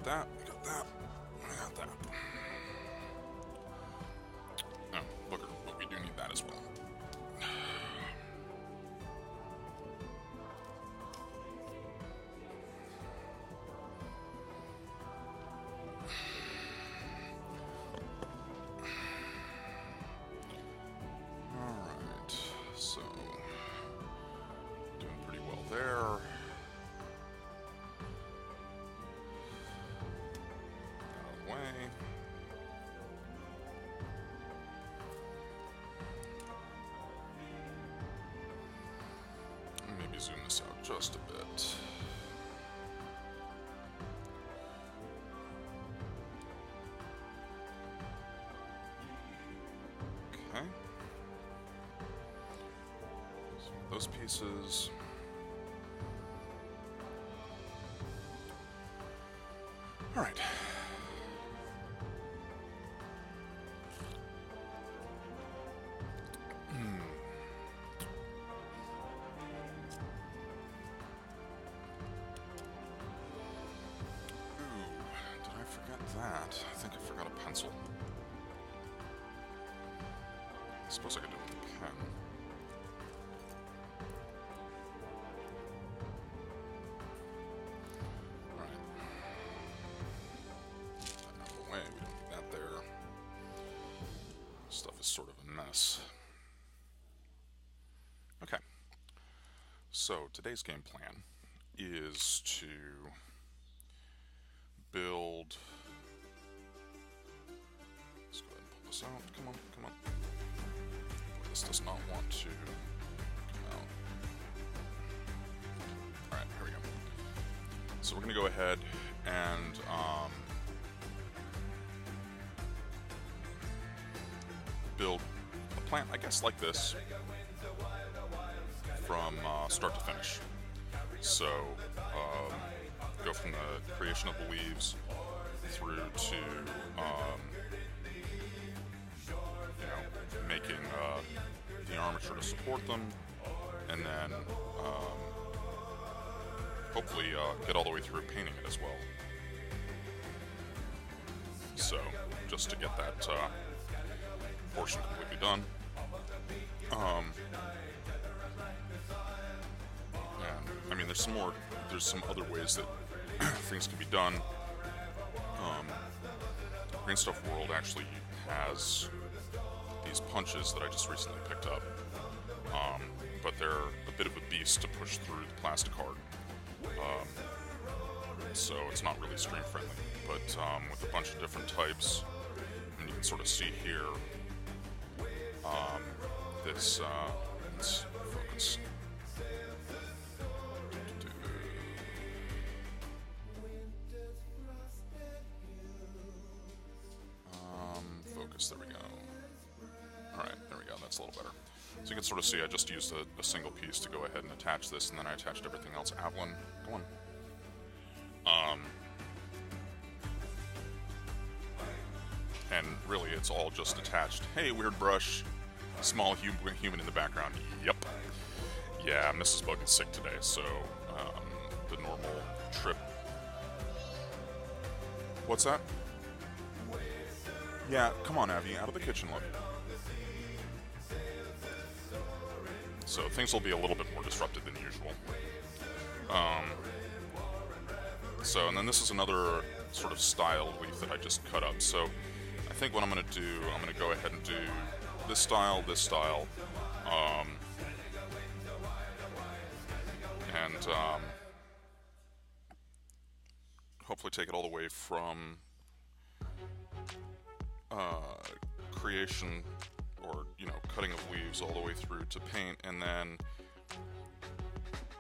that, we got that, we got that. Oh, booger, but we do need that as well. Alright, so doing pretty well there. Way. Maybe zoom this out just a bit. Okay. So those pieces. All right. That. I think I forgot a pencil. I suppose I could do it with a pen. Alright. That out of the way, we don't need that there. Stuff is sort of a mess. Okay. So, today's game plan is to build... Let's go ahead and pull this out. Come on, come on. This does not want to come out. Alright, here we go. So we're going to go ahead and build a plant, I guess, like this from start to finish. So go from the creation of the leaves through to making the armature to support them, and then hopefully get all the way through painting it as well. So just to get that portion completely done. And I mean, there's some other ways that things can be done. Green Stuff World actually has these punches that I just recently picked up, but they're a bit of a beast to push through the plasticard, so it's not really stream friendly, but with a bunch of different types, and you can sort of see here, this, let's focus. Focus, there we go. Alright, there we go, that's a little better. So you can sort of see I just used a single piece to go ahead and attach this, and then I attached everything else. Avalon, come on. And really, it's all just attached. Hey, weird brush. Small human in the background. Yep. Yeah, Mrs. Bug is sick today, so the normal trip. What's that? Yeah, come on, Abby, out of the kitchen, look. So things will be a little bit more disrupted than usual. And then this is another sort of style leaf that I just cut up. So I think what I'm going to do, I'm going to go ahead and do this style, and hopefully take it all the way from creation, or cutting of leaves, all the way through to paint, and then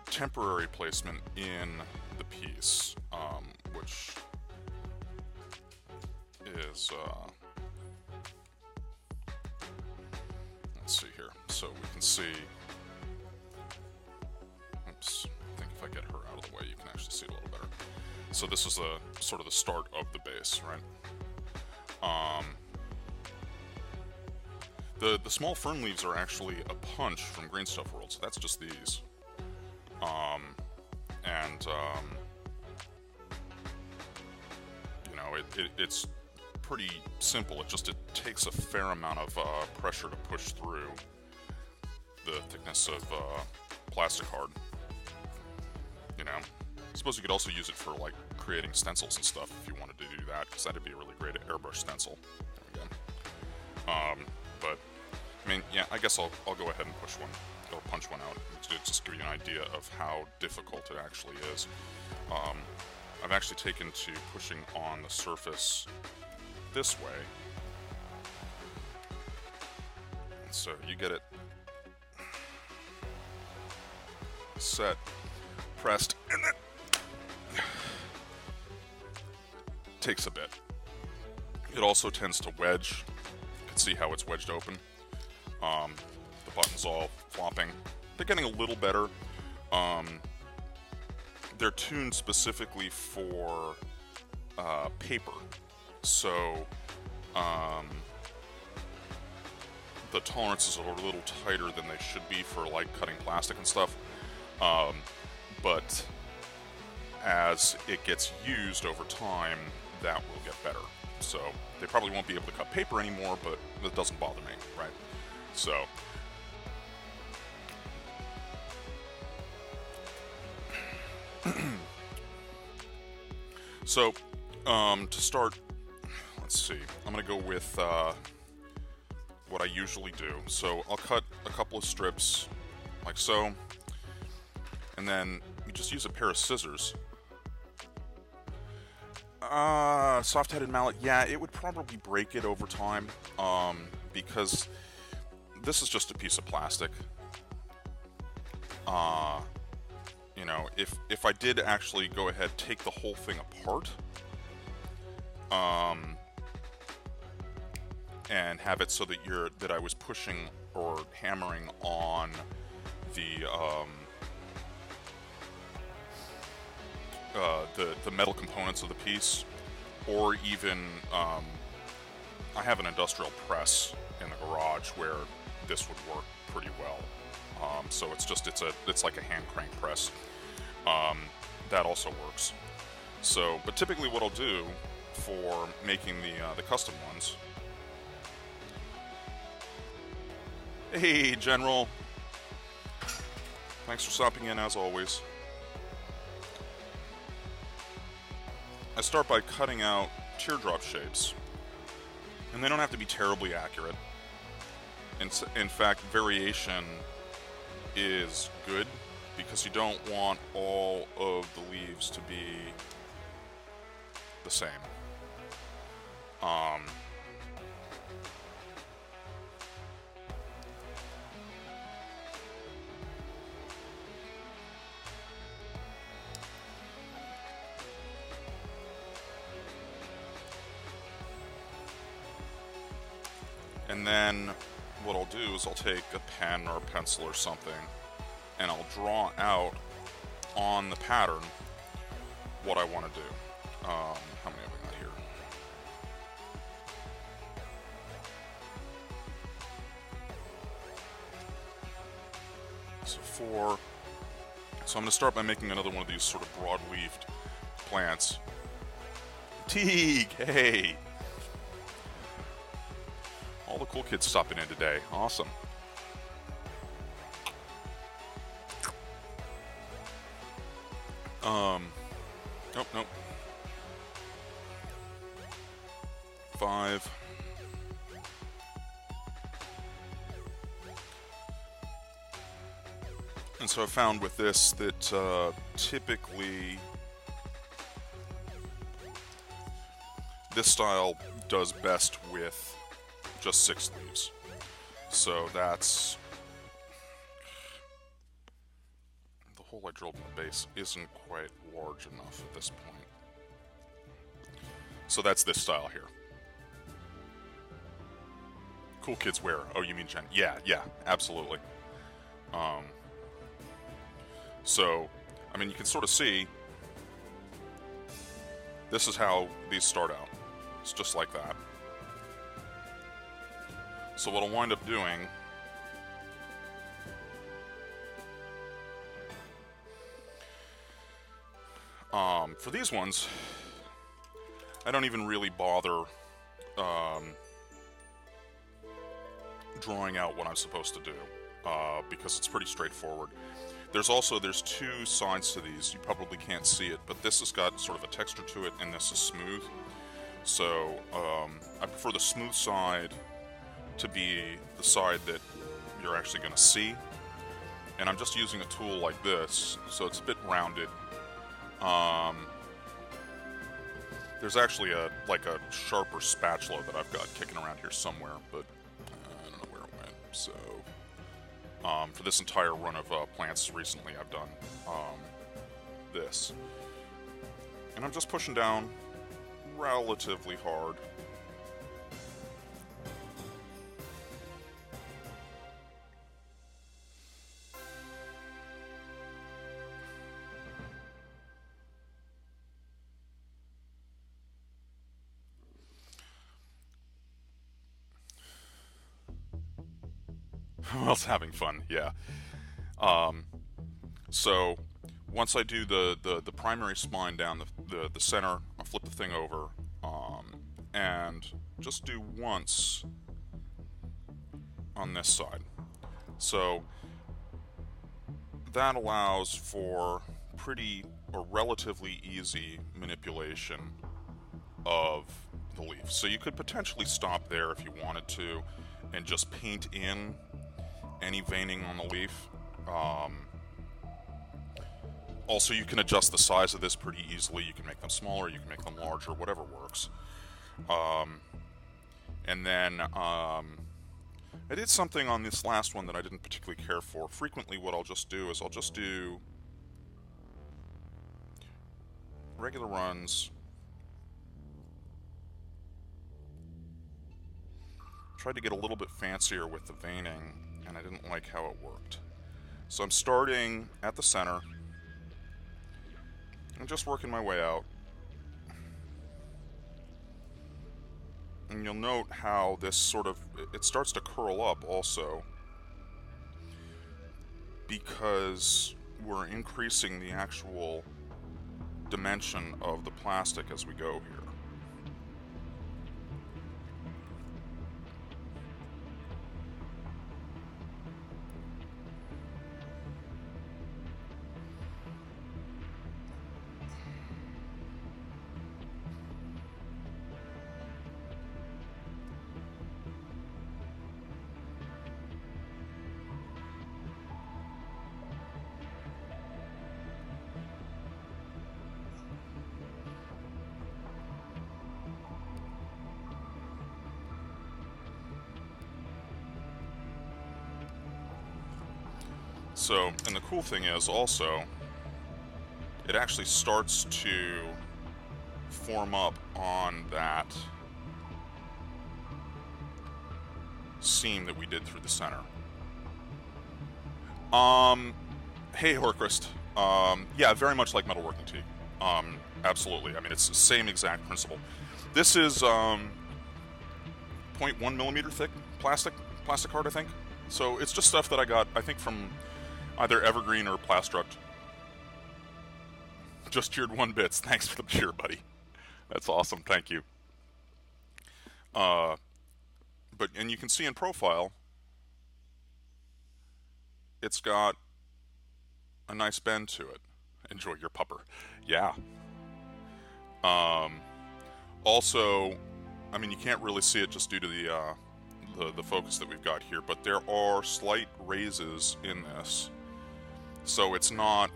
temporary placement in the piece, which is let's see here. So we can see. Oops. I think if I get her out of the way, you can actually see it a little better. So this is the sort of the start of the base, right? The small fern leaves are actually a punch from Green Stuff World, so that's just these. know, it's pretty simple. It takes a fair amount of pressure to push through the thickness of plasticard. You know, I suppose you could also use it for like creating stencils and stuff if you wanted to do that, because that'd be a really great airbrush stencil. There we go. But I mean, yeah, I guess I'll go ahead and push one or punch one out to just give you an idea of how difficult it actually is. I've actually taken to pushing on the surface this way, and so you get it set, pressed, and then takes a bit. It also tends to wedge. You can see how it's wedged open. The button's all flopping. They're getting a little better. They're tuned specifically for paper, so the tolerances are a little tighter than they should be for like cutting plastic and stuff. But as it gets used over time, that will get better. So they probably won't be able to cut paper anymore, but that doesn't bother me, right? So to start, let's see, I'm going to go with what I usually do. So I'll cut a couple of strips like so, and then you just use a pair of scissors. Soft-headed mallet, yeah, it would probably break it over time, because this is just a piece of plastic. You know, if I did actually go ahead, take the whole thing apart, and have it so that I was pushing or hammering on the metal components of the piece, or even I have an industrial press in the garage where this would work pretty well. So it's like a hand crank press. That also works. So, but typically what I'll do for making the custom ones. Hey, General. Thanks for stopping in as always. I start by cutting out teardrop shapes, and they don't have to be terribly accurate. In fact, variation is good, because you don't want all of the leaves to be the same. And then what I'll do is I'll take a pen or a pencil or something, and I'll draw out on the pattern what I want to do. How many have I got here? So 4. So I'm going to start by making another one of these sort of broad-leaved plants. Teague, hey! All the cool kids stopping in today. Awesome. Nope. 5. And so I found with this that typically this style does best with just 6 leaves. So that's the hole I drilled in the base isn't quite large enough at this point. So that's this style here. Cool kids wear. Oh, you mean Jen? Yeah, absolutely. So, I mean, you can sort of see this is how these start out. It's just like that. So what I'll wind up doing for these ones, I don't even really bother drawing out what I'm supposed to do, because it's pretty straightforward. There's two sides to these. You probably can't see it, but this has got sort of a texture to it, and this is smooth. So I prefer the smooth side to be the side that you're actually going to see. And I'm just using a tool like this, so it's a bit rounded. There's actually a sharper spatula that I've got kicking around here somewhere, but I don't know where it went. So for this entire run of plants recently, I've done this. And I'm just pushing down relatively hard. Well, it's having fun, yeah. So once I do the primary spline down the center, I'll flip the thing over, and just do once on this side. So that allows for pretty or relatively easy manipulation of the leaf. So you could potentially stop there if you wanted to and just paint in any veining on the leaf. Also, you can adjust the size of this pretty easily. You can make them smaller, you can make them larger, whatever works. And then I did something on this last one that I didn't particularly care for. Frequently what I'll just do is I'll just do regular runs. Tried to get a little bit fancier with the veining, and I didn't like how it worked. So I'm starting at the center and just working my way out. And you'll note how this sort of, it starts to curl up also, because we're increasing the actual dimension of the plastic as we go here. So, and the cool thing is also, it actually starts to form up on that seam that we did through the center. Hey Horcrest. Yeah, very much like metalworking tea. Absolutely. I mean, it's the same exact principle. This is 0.1 millimeter thick plasticard, I think. So it's just stuff that I got, I think, from either Evergreen or Plastruct. Just cheered 1 bits. Thanks for the cheer, buddy. That's awesome. Thank you. And you can see in profile, it's got a nice bend to it. Enjoy your pupper. Yeah. Also, I mean, you can't really see it just due to the focus that we've got here, but there are slight raises in this. So it's not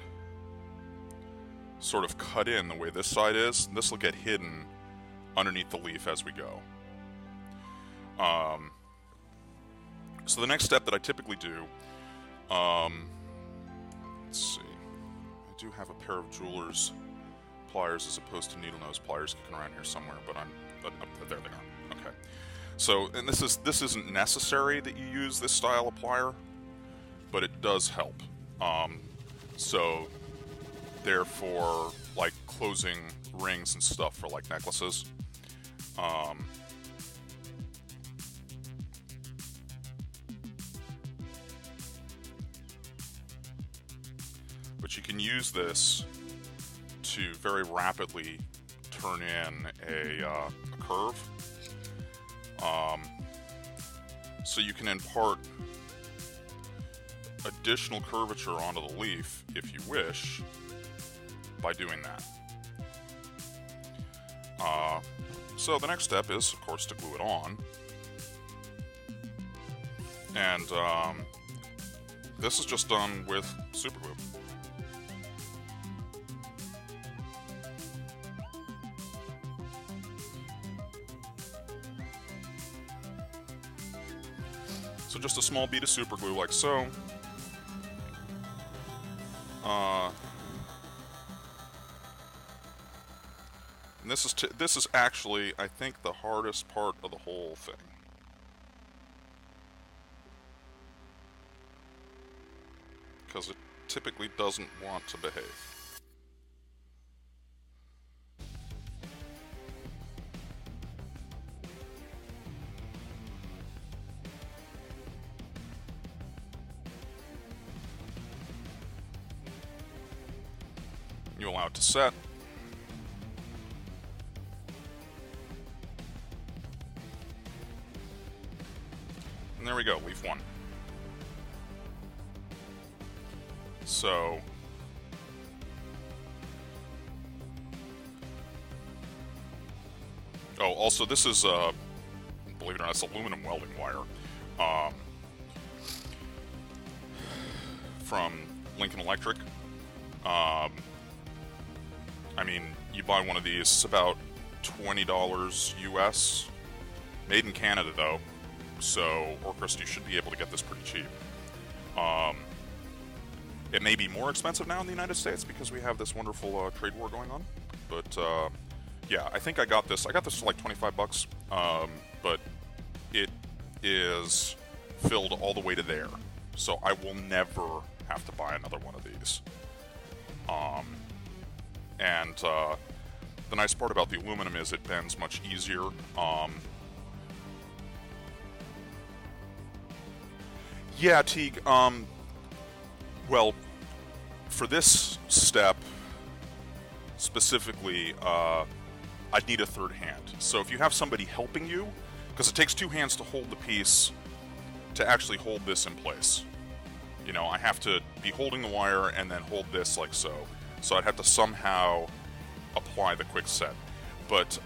sort of cut in the way this side is. This will get hidden underneath the leaf as we go. So the next step that I typically do, let's see, I do have a pair of jeweler's pliers as opposed to needle nose pliers kicking around here somewhere, but there they are. Okay. So, and this isn't necessary that you use this style of plier, but it does help. So therefore, like closing rings and stuff for like necklaces. But you can use this to very rapidly turn in a curve. So you can impart additional curvature onto the leaf if you wish by doing that. So the next step is, of course, to glue it on. And this is just done with super glue. So just a small bead of super glue like so. And this is actually, I think, the hardest part of the whole thing. Because it typically doesn't want to behave. You allow it to set. And there we go, leaf 1. So, oh, also this is, believe it or not, it's aluminum welding wire, from Lincoln Electric. I mean, you buy one of these, it's about $20 US, made in Canada though, so, Orchrist, you should be able to get this pretty cheap. It may be more expensive now in the United States because we have this wonderful trade war going on. But yeah, I think I got this. I got this for like 25 bucks. But it is filled all the way to there, so I will never have to buy another one of these. And the nice part about the aluminum is it bends much easier. Yeah, Teague. Well, for this step specifically, I'd need a third hand. So if you have somebody helping you, because it takes 2 hands to hold the piece, to actually hold this in place. You know, I have to be holding the wire and then hold this like so. So I'd have to somehow apply the quick set. But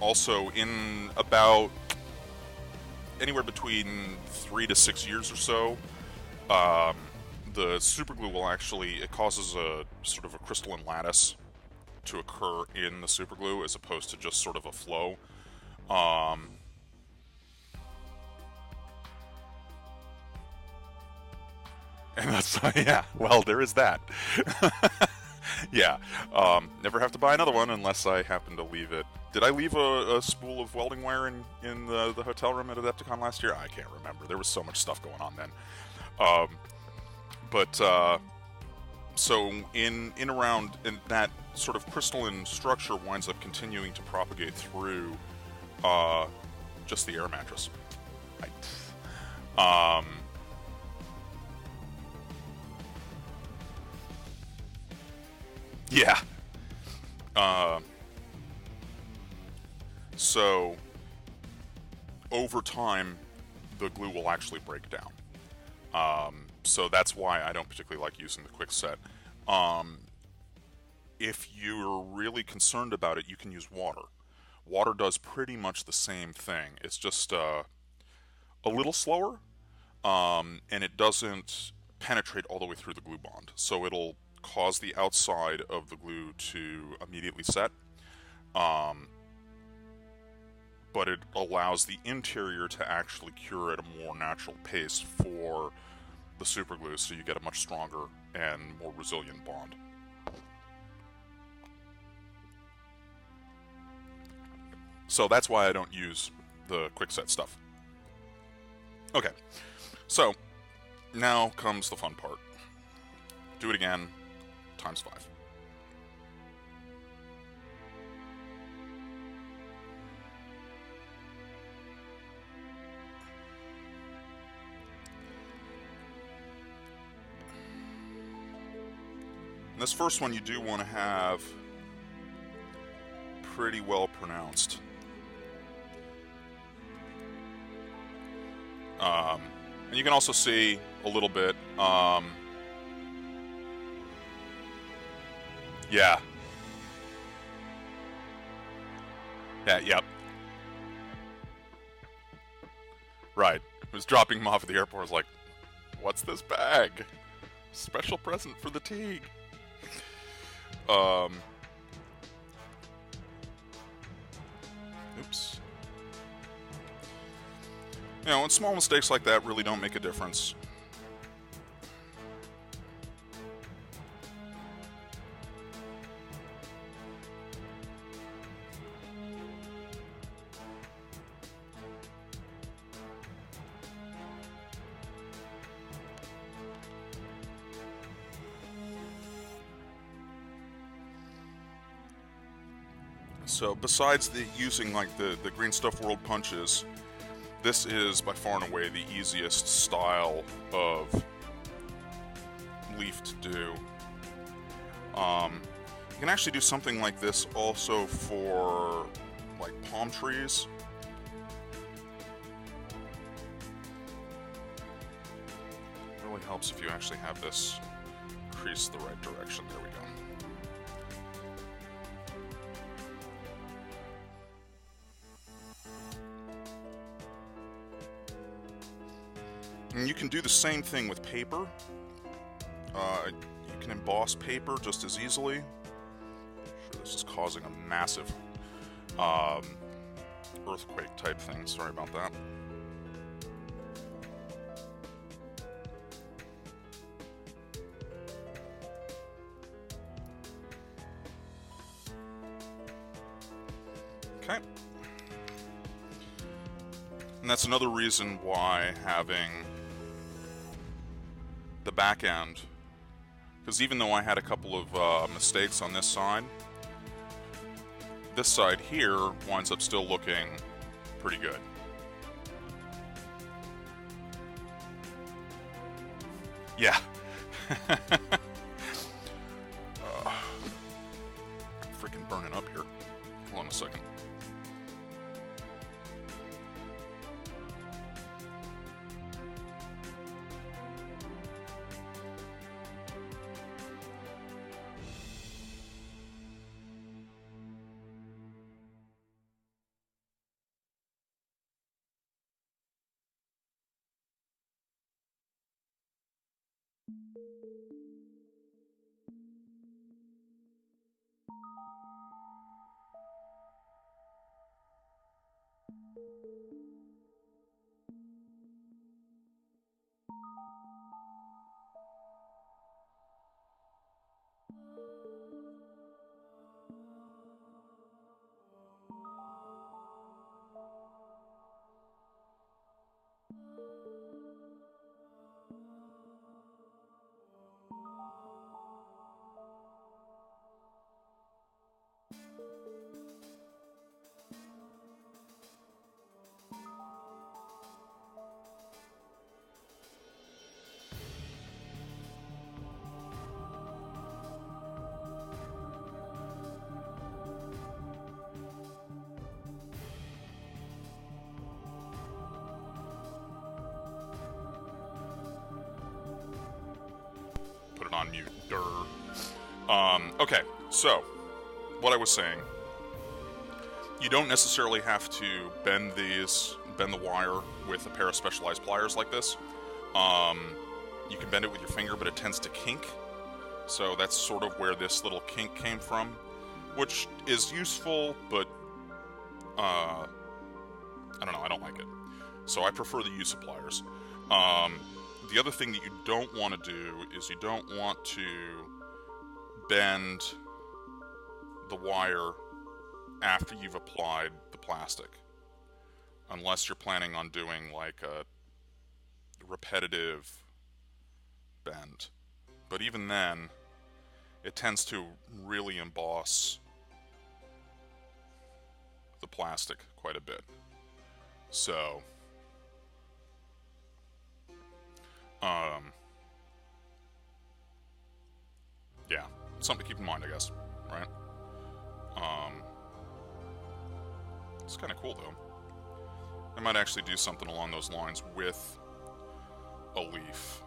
also in about anywhere between 3 to 6 years or so, the super glue will actually, it causes a sort of a crystalline lattice to occur in the super glue as opposed to just sort of a flow. And that's, yeah, well, there is that. Yeah, never have to buy another one unless I happen to leave it. Did I leave a spool of welding wire in the hotel room at Adepticon last year? I can't remember. There was so much stuff going on then. So in around, and that sort of crystalline structure winds up continuing to propagate through just the air mattress. Yeah. So over time, the glue will actually break down. So that's why I don't particularly like using the quick set. If you're really concerned about it, you can use water. Water does pretty much the same thing. It's just a little slower, and it doesn't penetrate all the way through the glue bond. So it'll cause the outside of the glue to immediately set, but it allows the interior to actually cure at a more natural pace for the super glue, so you get a much stronger and more resilient bond. So that's why I don't use the quickset stuff. Okay, so now comes the fun part. Do it again, times 5. And this first one you do want to have pretty well pronounced. And you can also see a little bit, yeah. Yeah, yep. Right. I was dropping him off at the airport. I was like, what's this bag? Special present for the Teague. Oops. You know, and small mistakes like that really don't make a difference. So besides using like the Green Stuff World punches, this is by far and away the easiest style of leaf to do. You can actually do something like this also for like palm trees. It really helps if you actually have this crease the right direction. There we go. And you can do the same thing with paper. You can emboss paper just as easily. I'm sure this is causing a massive earthquake type thing. Sorry about that. Okay. And that's another reason why having the back end, because even though I had a couple of mistakes on this side here winds up still looking pretty good. Yeah. Freaking burning up here. Hold on a second. Put it on mute. Okay, so what I was saying, you don't necessarily have to bend the wire with a pair of specialized pliers like this. You can bend it with your finger, but it tends to kink. So that's sort of where this little kink came from, which is useful, but I don't know, I don't like it. So I prefer the use of pliers. The other thing that you don't want to do is you don't want to bend the wire after you've applied the plastic, unless you're planning on doing like a repetitive bend. But even then, it tends to really emboss the plastic quite a bit. So yeah, something to keep in mind, I guess, right? It's kind of cool though. I might actually do something along those lines with a leaf.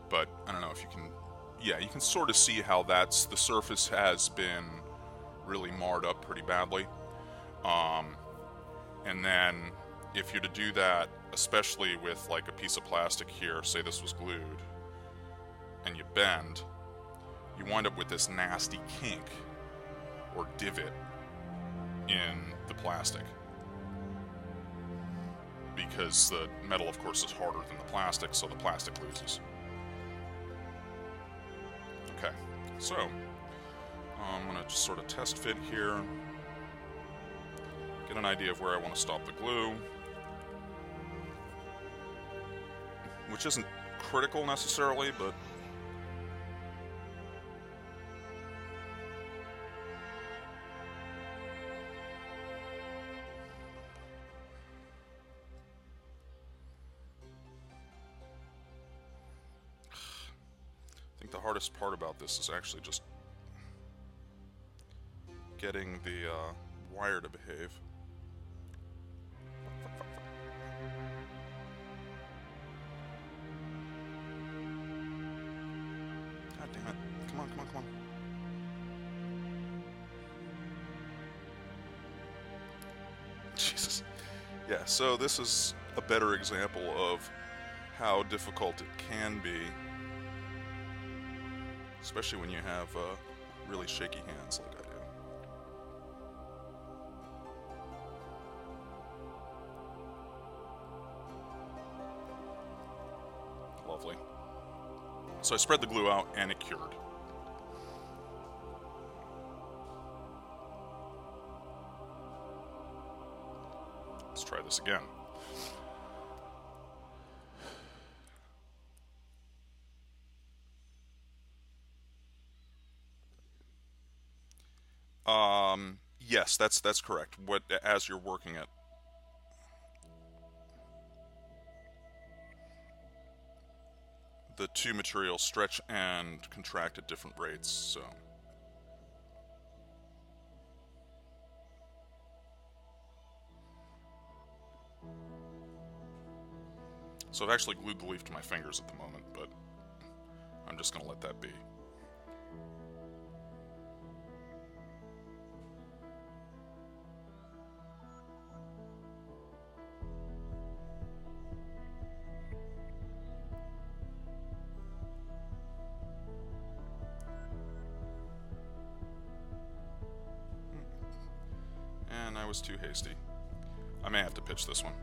But I don't know if you can, yeah, you can sort of see how the surface has been really marred up pretty badly. And then if you're to do that, especially with like a piece of plastic here, say this was glued, and you bend, you wind up with this nasty kink or divot in the plastic. Because the metal, of course, is harder than the plastic, so the plastic loses. Okay, so I'm going to just sort of test fit here, get an idea of where I want to stop the glue, which isn't critical necessarily, but I think the hardest part about this is actually just getting the wire to behave. God damn it. Come on, come on, come on. Jesus. Yeah, so this is a better example of how difficult it can be, especially when you have really shaky hands like I do. Lovely. So I spread the glue out and it cured. Let's try this again. Yes, that's correct. As you're working it. The two materials stretch and contract at different rates, so. So I've actually glued the leaf to my fingers at the moment, but I'm just going to let that be. And I was too hasty. I may have to pitch this one.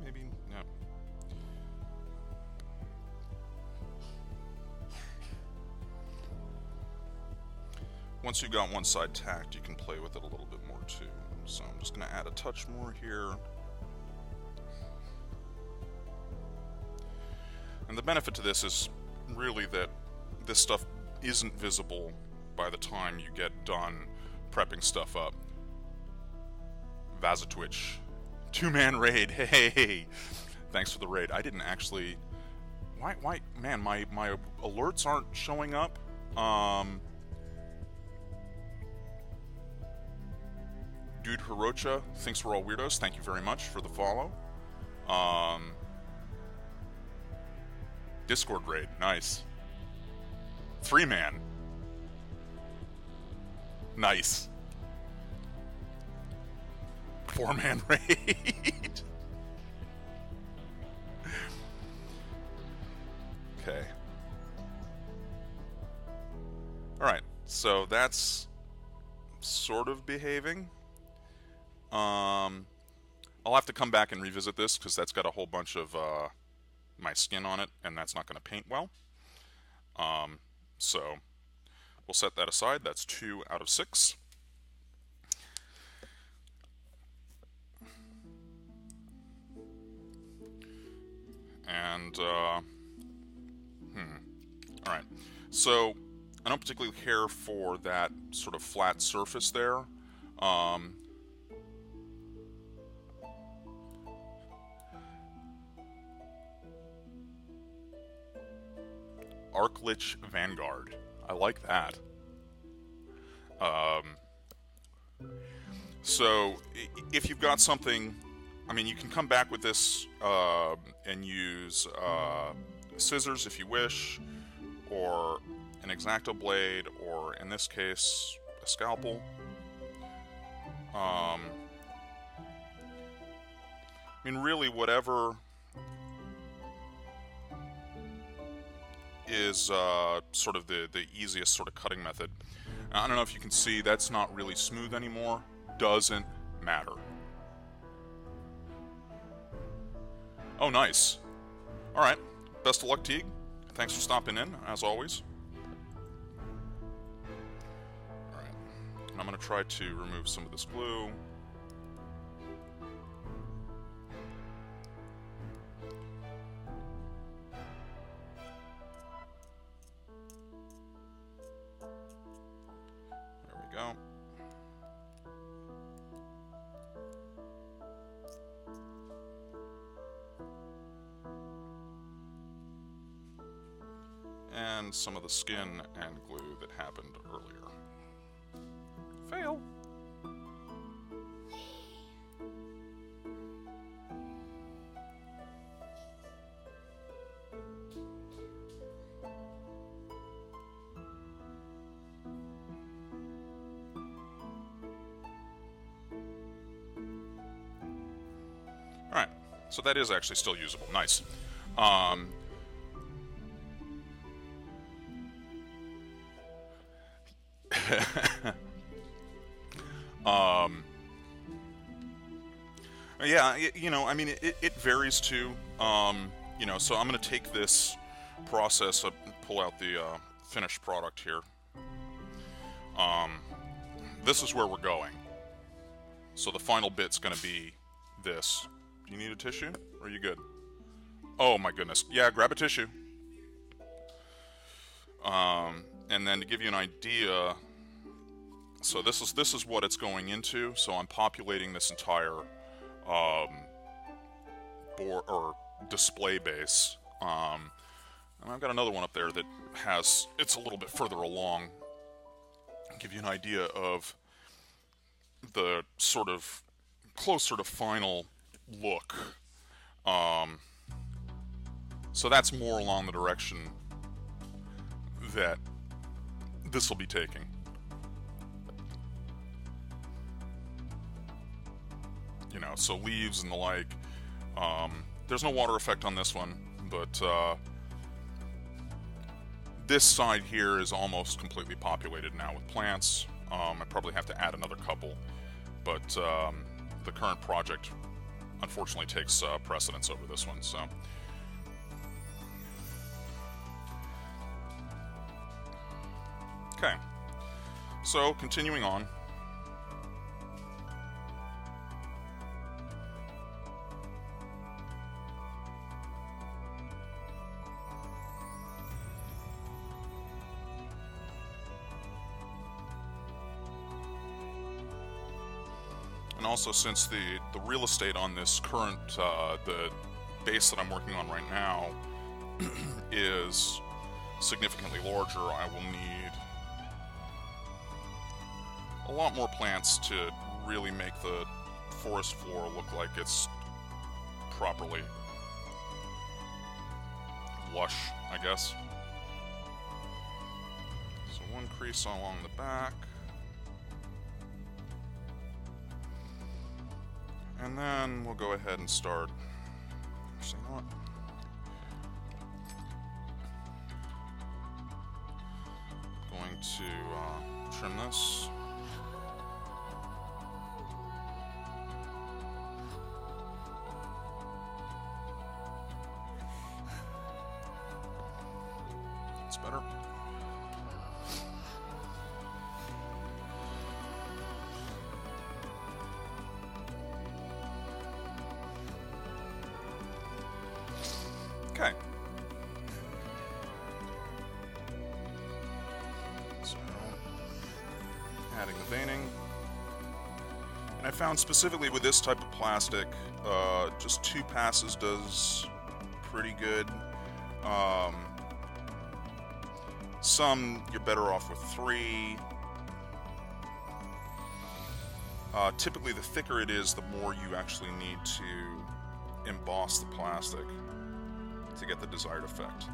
Maybe, no. Once you've got one side tacked, you can play with it a little bit more too. So I'm just going to add a touch more here. And the benefit to this is really that this stuff isn't visible by the time you get done prepping stuff up. Vazatwitch. 2-man raid. Hey! Thanks for the raid. I didn't actually... Why? Man, my alerts aren't showing up. Dude Hirocha thinks we're all weirdos. Thank you very much for the follow. Discord raid. Nice. 3-man. Nice. 4-man raid. Okay. Alright, so that's sort of behaving. I'll have to come back and revisit this because that's got a whole bunch of my skin on it, and that's not going to paint well. So we'll set that aside. That's 2 out of 6. And And, alright. So, I don't particularly care for that sort of flat surface there. Arclich Vanguard. I like that. So, if you've got something, I mean, you can come back with this and use scissors if you wish, or an X-Acto blade, or in this case, a scalpel. I mean, really, whatever is sort of the easiest sort of cutting method. I don't know if you can see, that's not really smooth anymore. Doesn't matter. Oh, nice. Alright, best of luck, Teague. Thanks for stopping in, as always. Alright, and I'm going to try to remove some of this glue. There we go. And some of the skin and glue that happened earlier. Fail! Alright, so that is actually still usable. Nice. Yeah, you know, I mean, it varies too. You know, so I'm going to take this process, pull out the finished product here. This is where we're going. So the final bit's going to be this. Do you need a tissue? Or are you good? Oh my goodness. Yeah, grab a tissue. And then to give you an idea, so this is what it's going into. So I'm populating this entire board or display base. And I've got another one up there that has, it's a little bit further along. I'll give you an idea of the sort of closer to final look. So that's more along the direction that this will be taking. You know, so leaves and the like. There's no water effect on this one, but this side here is almost completely populated now with plants. I probably have to add another couple, but the current project unfortunately takes precedence over this one, so. Okay, so continuing on. And also, since the real estate on this current, the base that I'm working on right now is significantly larger, I will need a lot more plants to really make the forest floor look like it's properly lush, I guess. So one crease along the back. And then we'll go ahead and start. Actually, you know what? Going to trim this. That's better. Okay. found specifically with this type of plastic, just 2 passes does pretty good. Some you're better off with 3. Typically, the thicker it is, the more you actually need to emboss the plastic to get the desired effect.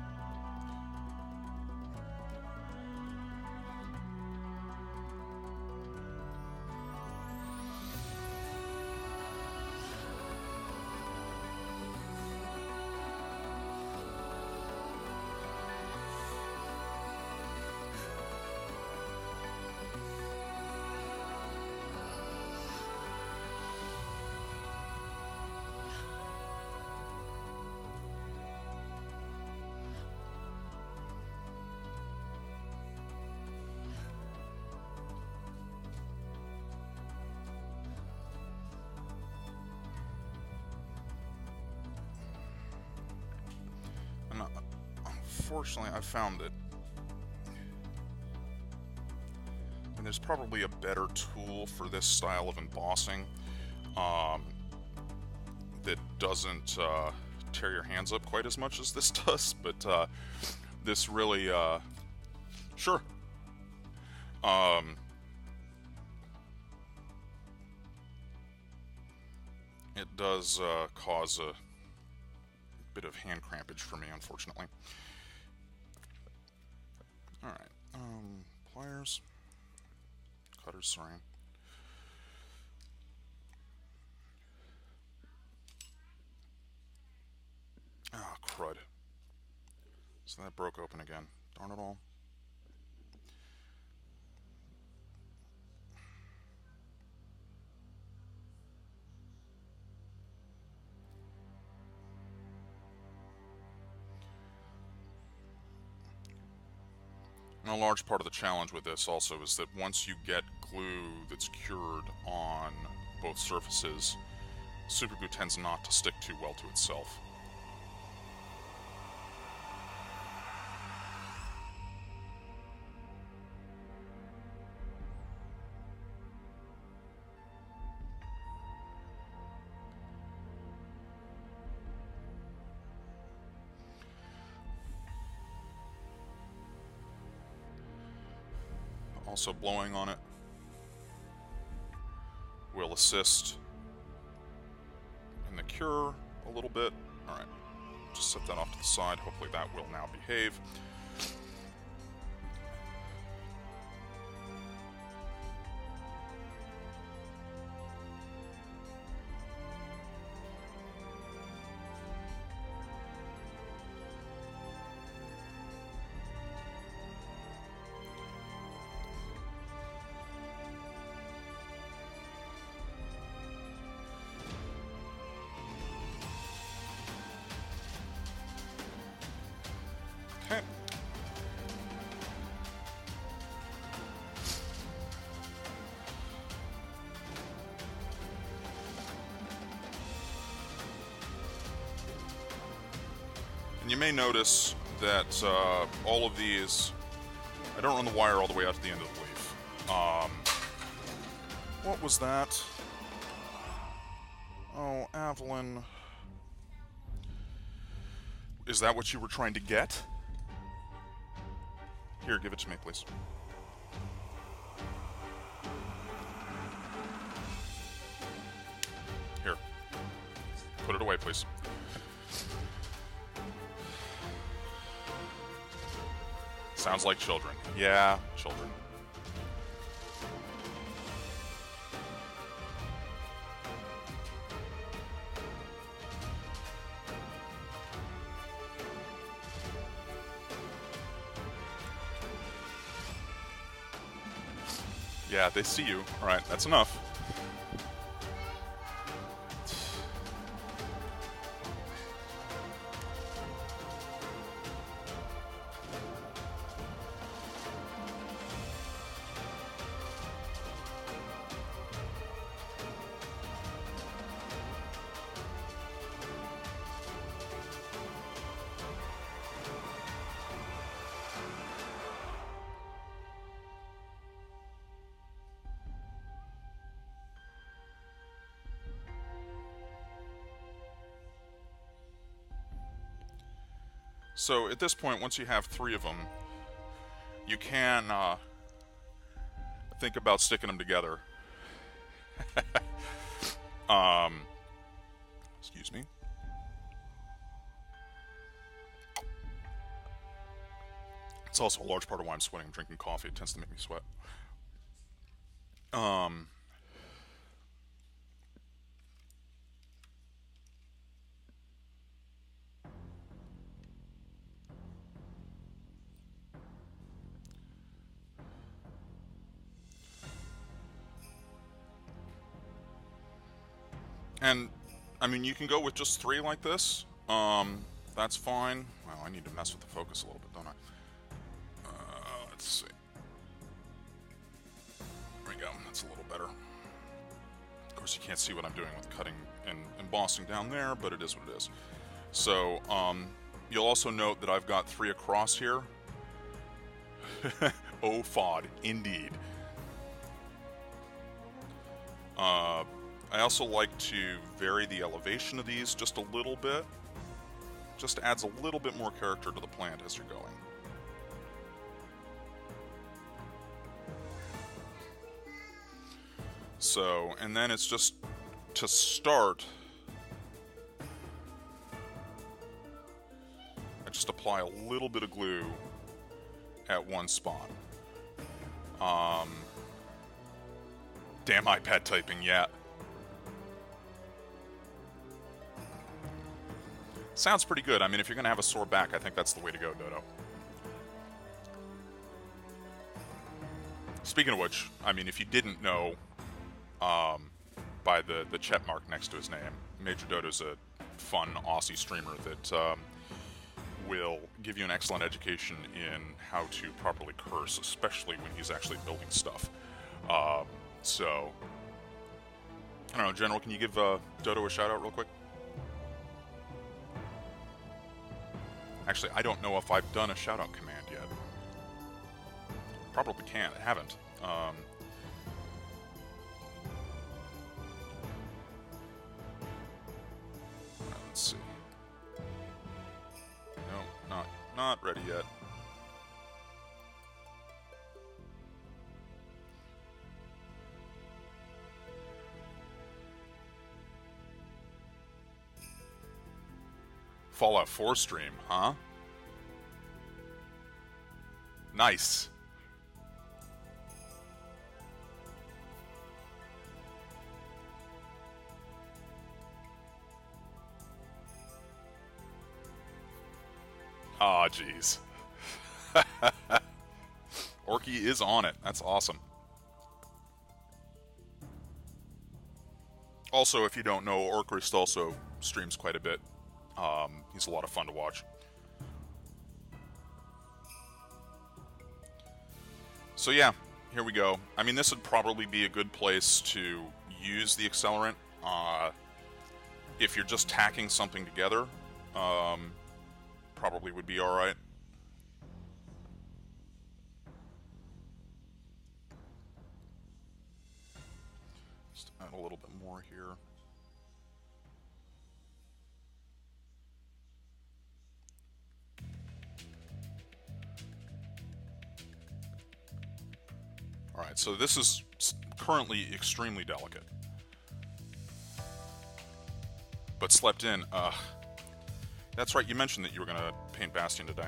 And unfortunately, I found that and there's probably a better tool for this style of embossing that doesn't tear your hands up quite as much as this does, but this really, sure. It does cause a bit of hand crampage for me, unfortunately. Alright, pliers. Cutters, sorry. Ah, crud. So that broke open again. Darn it all. And a large part of the challenge with this also is that once you get glue that's cured on both surfaces, super glue tends not to stick too well to itself. Also, blowing on it will assist in the cure a little bit. Alright, just set that off to the side. Hopefully that will now behave. Okay. And you may notice that all of these, I don't run the wire all the way out to the end of the leaf. What was that? Oh, Evelyn. Is that what you were trying to get? Here, give it to me, please. Here. Put it away, please. Sounds like children. Yeah, children. Yeah, they see you. Alright, that's enough. So at this point, once you have 3 of them, you can think about sticking them together. Excuse me. It's also a large part of why I'm sweating. I'm drinking coffee. It tends to make me sweat. And, I mean, you can go with just 3 like this. That's fine. Well, I need to mess with the focus a little bit, don't I? Let's see. There we go. That's a little better. Of course, you can't see what I'm doing with cutting and embossing down there, but it is what it is. So, you'll also note that I've got 3 across here. Oh, FOD, indeed. I also like to vary the elevation of these just a little bit. Just adds a little bit more character to the plant as you're going. So, and then it's just to start, I just apply a little bit of glue at one spot. Damn iPad typing, yeah. Sounds pretty good. I mean, if you're going to have a sore back, I think that's the way to go, Dodo. Speaking of which, I mean, if you didn't know, by the check mark next to his name, Major Dodo's a fun Aussie streamer that will give you an excellent education in how to properly curse, especially when he's actually building stuff. So, I don't know, General, can you give Dodo a shout-out real quick? Actually, I don't know if I've done a shout-out command yet. Probably can't. I haven't. Let's see. No, not ready yet. Fallout 4 stream, huh? Nice. Aw, jeez. Orky is on it. That's awesome. Also, if you don't know, Orcrist also streams quite a bit. He's a lot of fun to watch. So yeah, here we go. I mean, this would probably be a good place to use the accelerant. If you're just tacking something together, probably would be alright. Just add a little bit more here. Alright, so this is currently extremely delicate. But slept in, that's right, you mentioned that you were going to paint Bastion today.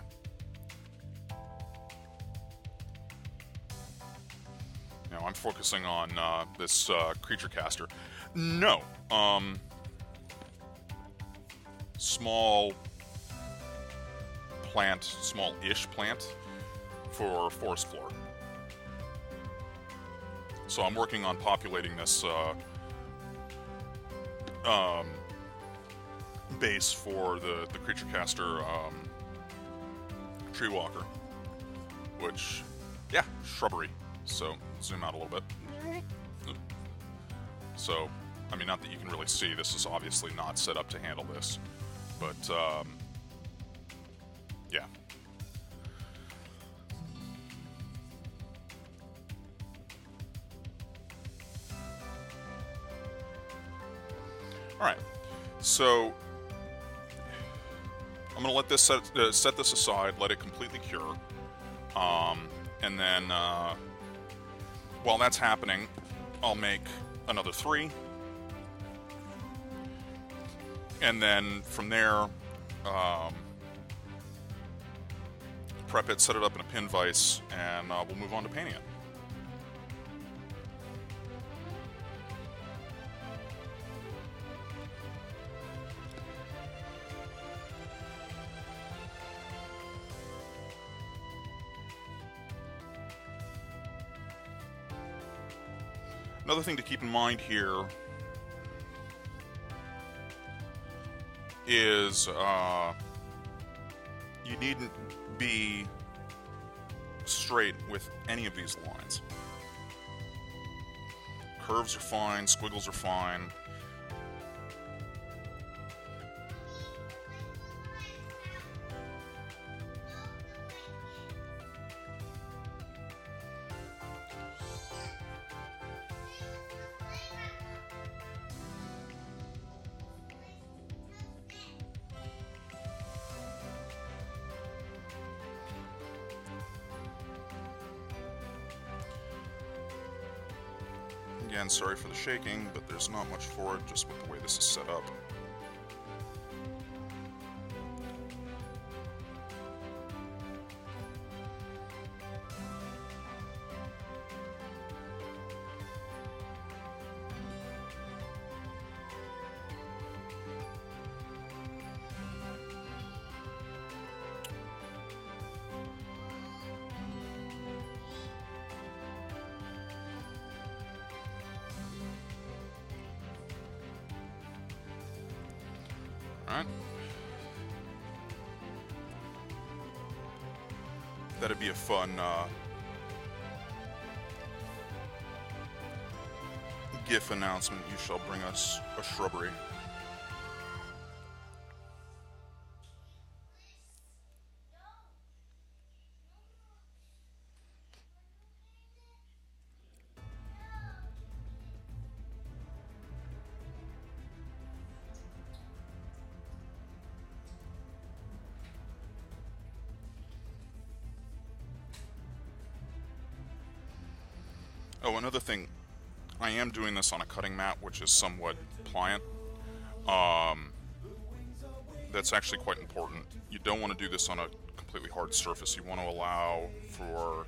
Now, I'm focusing on this creature caster. No, small plant, small-ish plant for forest floor. So I'm working on populating this base for the creature caster tree walker, which, yeah, shrubbery. So zoom out a little bit. So, I mean, not that you can really see, this is obviously not set up to handle this, but yeah. Alright, so I'm going to let this set this aside, let it completely cure. And then while that's happening, I'll make another 3. And then from there, prep it, set it up in a pin vise, and we'll move on to painting it. Another thing to keep in mind here is you needn't be straight with any of these lines. Curves are fine, squiggles are fine. Again, sorry for the shaking, but there's not much for it, just with the way this is set up. Alright. That'd be a fun GIF announcement. You shall bring us a shrubbery. Oh, another thing, I am doing this on a cutting mat, which is somewhat pliant. That's actually quite important. You don't want to do this on a completely hard surface. You want to allow for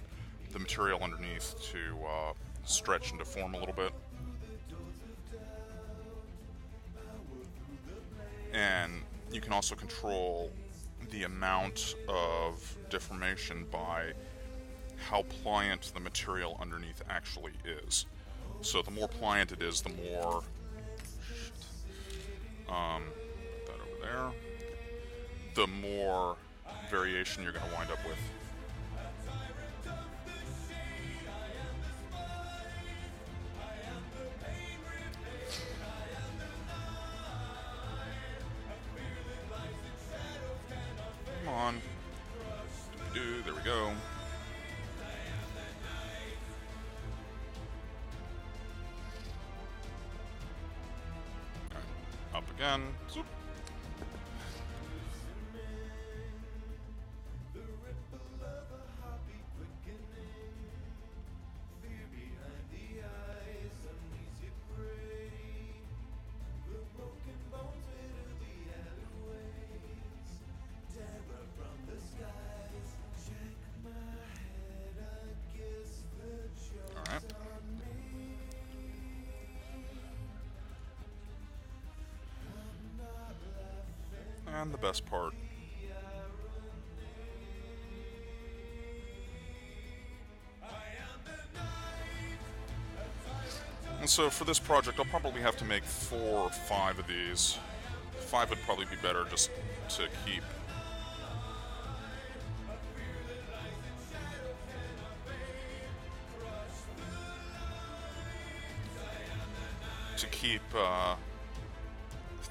the material underneath to stretch and deform a little bit. And you can also control the amount of deformation by how pliant the material underneath actually is. So the more pliant it is, the more... put that over there. The more variation you're going to wind up with. Come on. There we go. Up again. Zoop. All right. And the best part. And so for this project, I'll probably have to make 4 or 5 of these. 5 would probably be better just to keep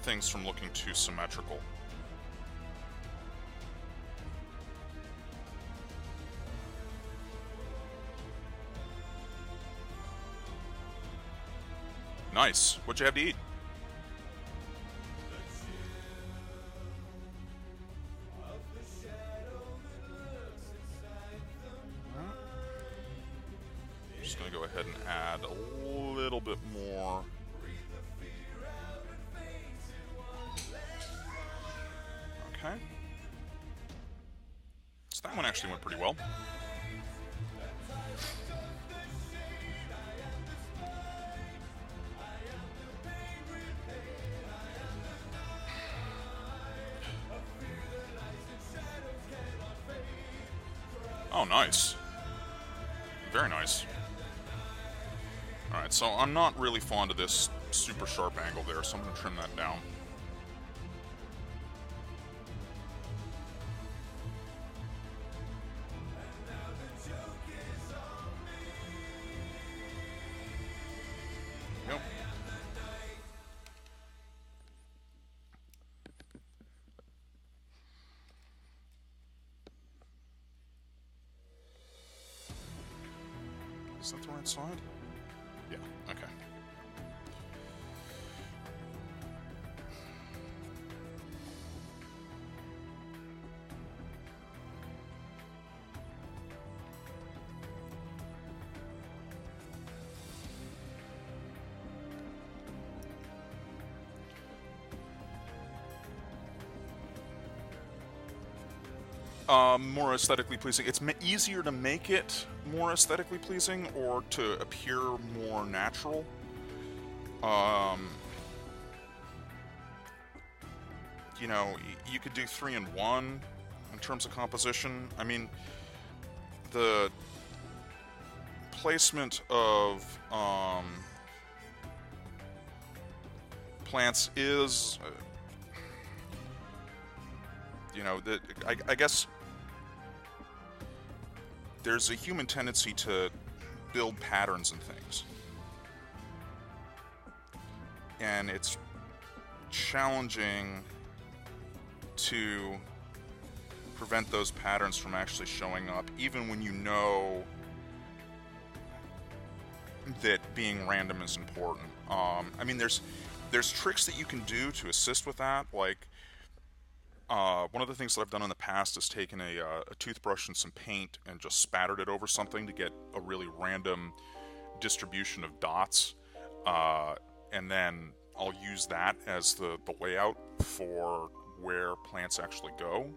things from looking too symmetrical. Nice. What'd you have to eat? just going to go ahead and add a little bit more. Okay. So that one actually went pretty well. Oh, nice. Very nice. Alright, so I'm not really fond of this super sharp angle there, so I'm going to trim that down. Yep. Is that the right side? Yeah, okay. More aesthetically pleasing. It's easier to make it more aesthetically pleasing or to appear more natural. You know, you could do 3-in-1 in terms of composition. I mean, the placement of plants is, you know, I guess there's a human tendency to build patterns and things. And it's challenging to prevent those patterns from actually showing up, even when you know that being random is important. I mean, there's tricks that you can do to assist with that, like one of the things that I've done in the past is taken a toothbrush and some paint and just spattered it over something to get a really random distribution of dots, and then I'll use that as the layout for where plants actually go,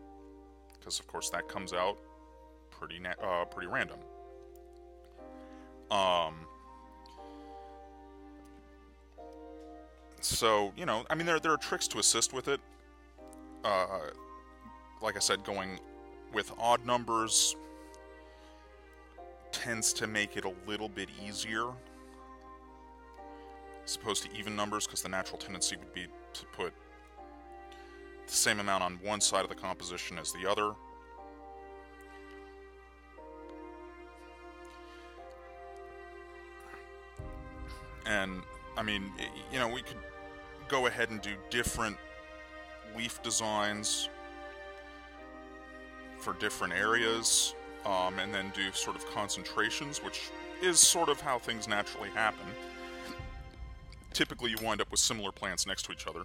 because of course that comes out pretty random. So, you know, I mean, there are tricks to assist with it. Like I said, going with odd numbers tends to make it a little bit easier as opposed to even numbers, because the natural tendency would be to put the same amount on one side of the composition as the other. And, I mean, you know, we could go ahead and do different leaf designs for different areas, and then do sort of concentrations, which is sort of how things naturally happen. Typically you wind up with similar plants next to each other.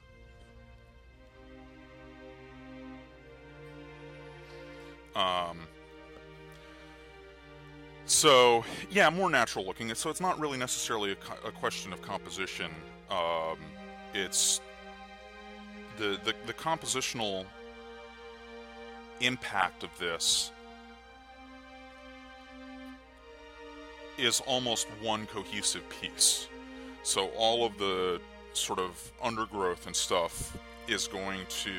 So, yeah, more natural looking. So it's not really necessarily a question of composition. It's the compositional impact of this is almost one cohesive piece. So all of the sort of undergrowth and stuff is going to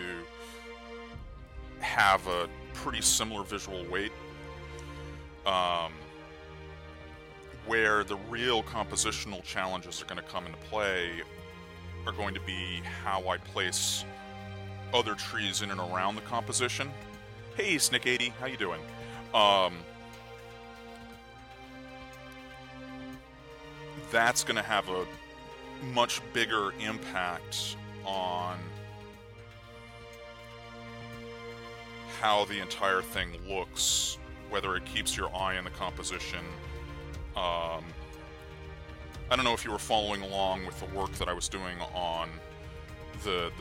have a pretty similar visual weight, where the real compositional challenges are going to come into play are going to be how I place other trees in and around the composition. Hey, Snick80, how you doing? That's going to have a much bigger impact on how the entire thing looks, whether it keeps your eye in the composition. I don't know if you were following along with the work that I was doing on the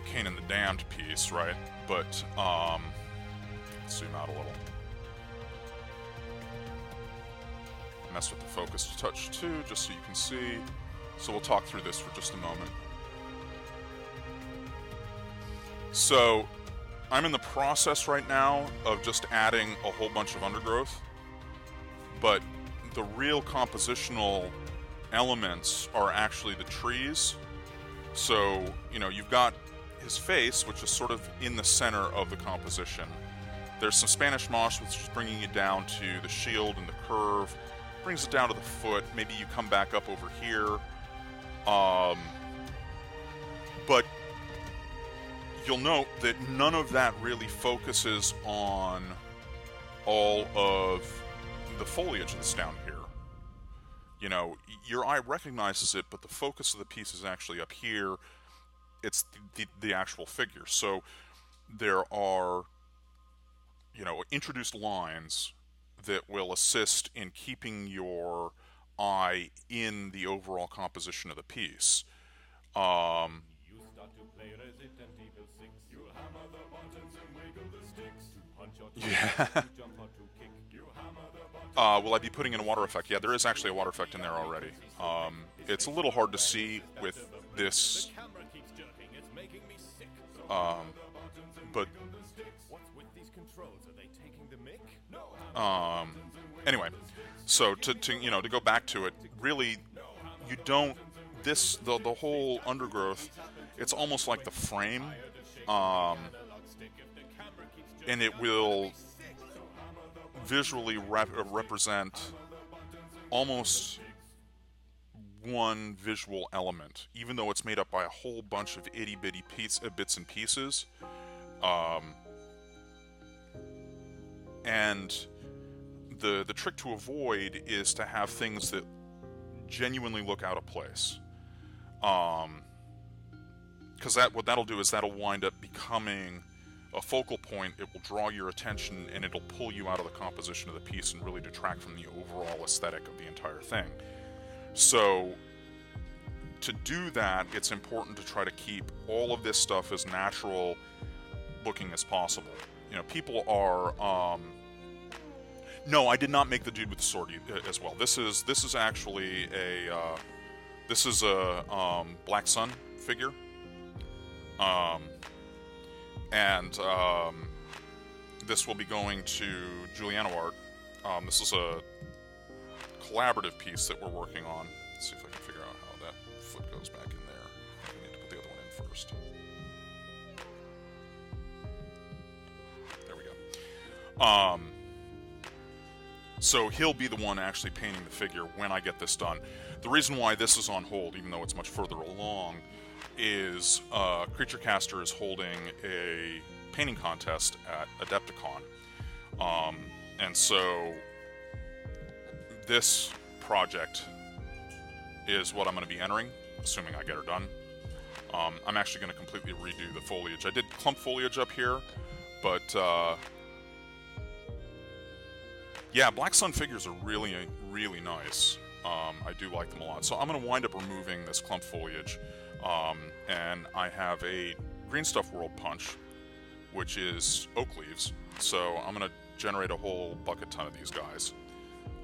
Cain and the Damned piece, right? But, let's zoom out a little. messed with the focus a touch too, just so you can see. So we'll talk through this for just a moment. So I'm in the process right now of just adding a whole bunch of undergrowth, but the real compositional elements are actually the trees. So, you know, you've got his face, which is sort of in the center of the composition. There's some Spanish moss, which is bringing you down to the shield and the curve, brings it down to the foot. Maybe you come back up over here. But you'll note that none of that really focuses on all of the foliage that's down here. You know, your eye recognizes it, but the focus of the piece is actually up here. It's the actual figure. So there are, you know, introduced lines that will assist in keeping your eye in the overall composition of the piece. You start to play Resident Evil 6. You hammer the buttons and wiggle the sticks. To punch or to Yeah. to jump or to kick. You hammer the buttons. Will I be putting in a water effect? Yeah, there is actually a water effect in there already. It's a little hard to see with this, Camera keeps jerking. It's making me sick. but What's with these controls? Are they taking the mick? No. anyway, so to go back to it, really, you don't, the whole undergrowth, it's almost like the frame, and it will visually represent almost one visual element, even though it's made up by a whole bunch of itty-bitty bits and pieces. And the trick to avoid is to have things that genuinely look out of place. Because what that'll do is that'll wind up becoming a focal point. It will draw your attention and it'll pull you out of the composition of the piece and really detract from the overall aesthetic of the entire thing. So to do that, it's important to try to keep all of this stuff as natural looking as possible. You know, people are no, I did not make the dude with the sword as well. This is actually a Black Sun figure. This will be going to Giuliano Art. This is a collaborative piece that we're working on. Let's see if I can figure out how that foot goes back in there. I need to put the other one in first. There we go. So he'll be the one actually painting the figure when I get this done. The reason why this is on hold, even though it's much further along, is Creature Caster is holding a painting contest at Adepticon. And so this project is what I'm going to be entering, assuming I get her done. I'm actually going to completely redo the foliage. I did clump foliage up here, but yeah, Black Sun figures are really, really nice. I do like them a lot. So I'm going to wind up removing this clump foliage. And I have a Green Stuff World punch, which is oak leaves. So I'm going to generate a whole bucket ton of these guys.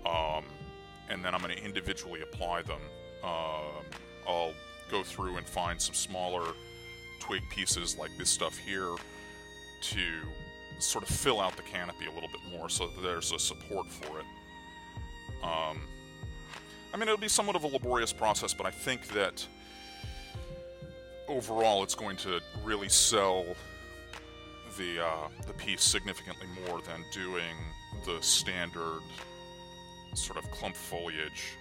And then I'm going to individually apply them. I'll go through and find some smaller twig pieces like this stuff here to sort of fill out the canopy a little bit more so that there's a support for it. I mean, it'll be somewhat of a laborious process, but I think that overall it's going to really sell the piece significantly more than doing the standard sort of clump foliage.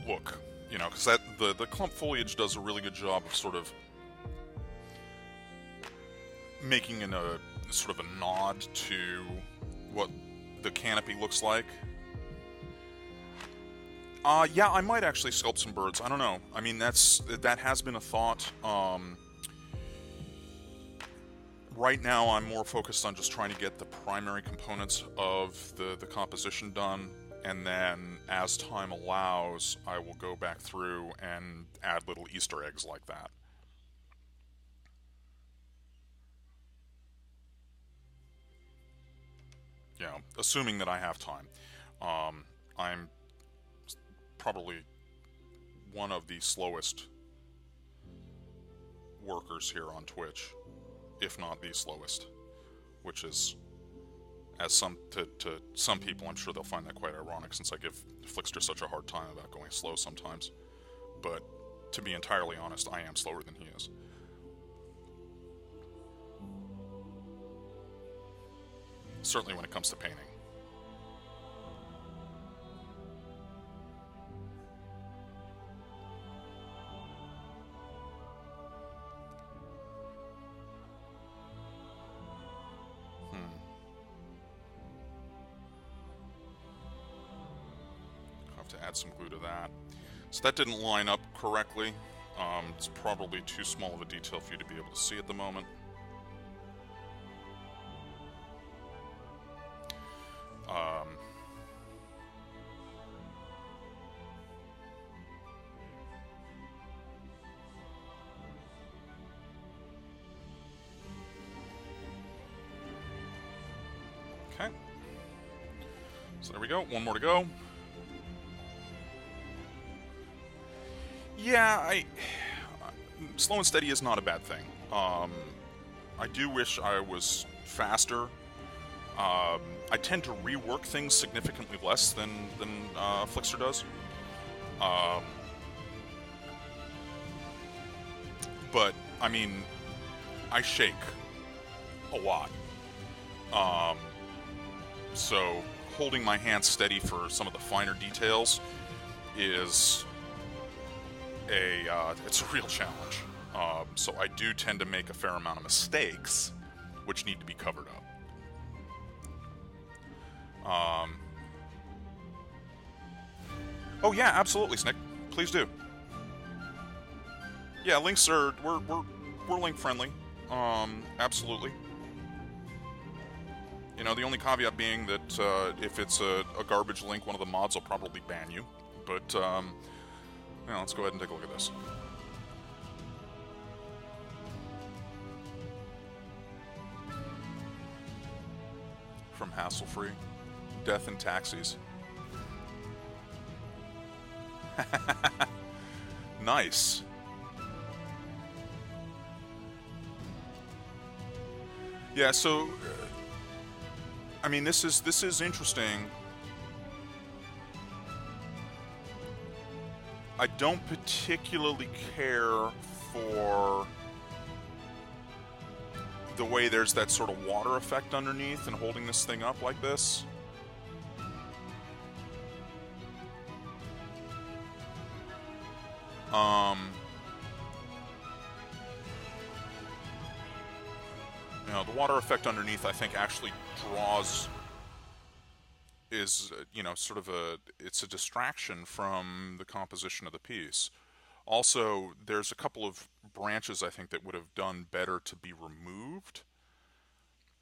Look, you know, because the clump foliage does a really good job of sort of making a sort of a nod to what the canopy looks like. Yeah, I might actually sculpt some birds. I don't know. I mean, that has been a thought. Right now, I'm more focused on just trying to get the primary components of the composition done, and then as time allows, I will go back through and add little Easter eggs like that. assuming that I have time. I'm probably one of the slowest workers here on Twitch, if not the slowest, which is, as to some people, I'm sure they'll find that quite ironic, since I give Flickster such a hard time about going slow sometimes. But to be entirely honest, I am slower than he is. Certainly when it comes to painting. I'll have to add some glue to that. So that didn't line up correctly. It's probably too small of a detail for you to be able to see at the moment. Okay. So there we go. One more to go. Yeah, slow and steady is not a bad thing. I do wish I was faster. I tend to rework things significantly less than Flickster does. But, I mean, I shake a lot. So, holding my hand steady for some of the finer details is it's a real challenge. So I do tend to make a fair amount of mistakes, which need to be covered up. Oh yeah, absolutely, Snick. Please do. Yeah, links are we're link friendly. Absolutely. You know, the only caveat being that if it's a garbage link, one of the mods will probably ban you. But yeah, let's go ahead and take a look at this. From Hassle-Free. Death in Taxis. Nice. Yeah, so I mean, this is interesting. I don't particularly care for the way there's that sort of water effect underneath and holding this thing up like this. You know, the water effect underneath, I think, actually is, you know, sort of it's a distraction from the composition of the piece. Also, there's a couple of branches I think that would have done better to be removed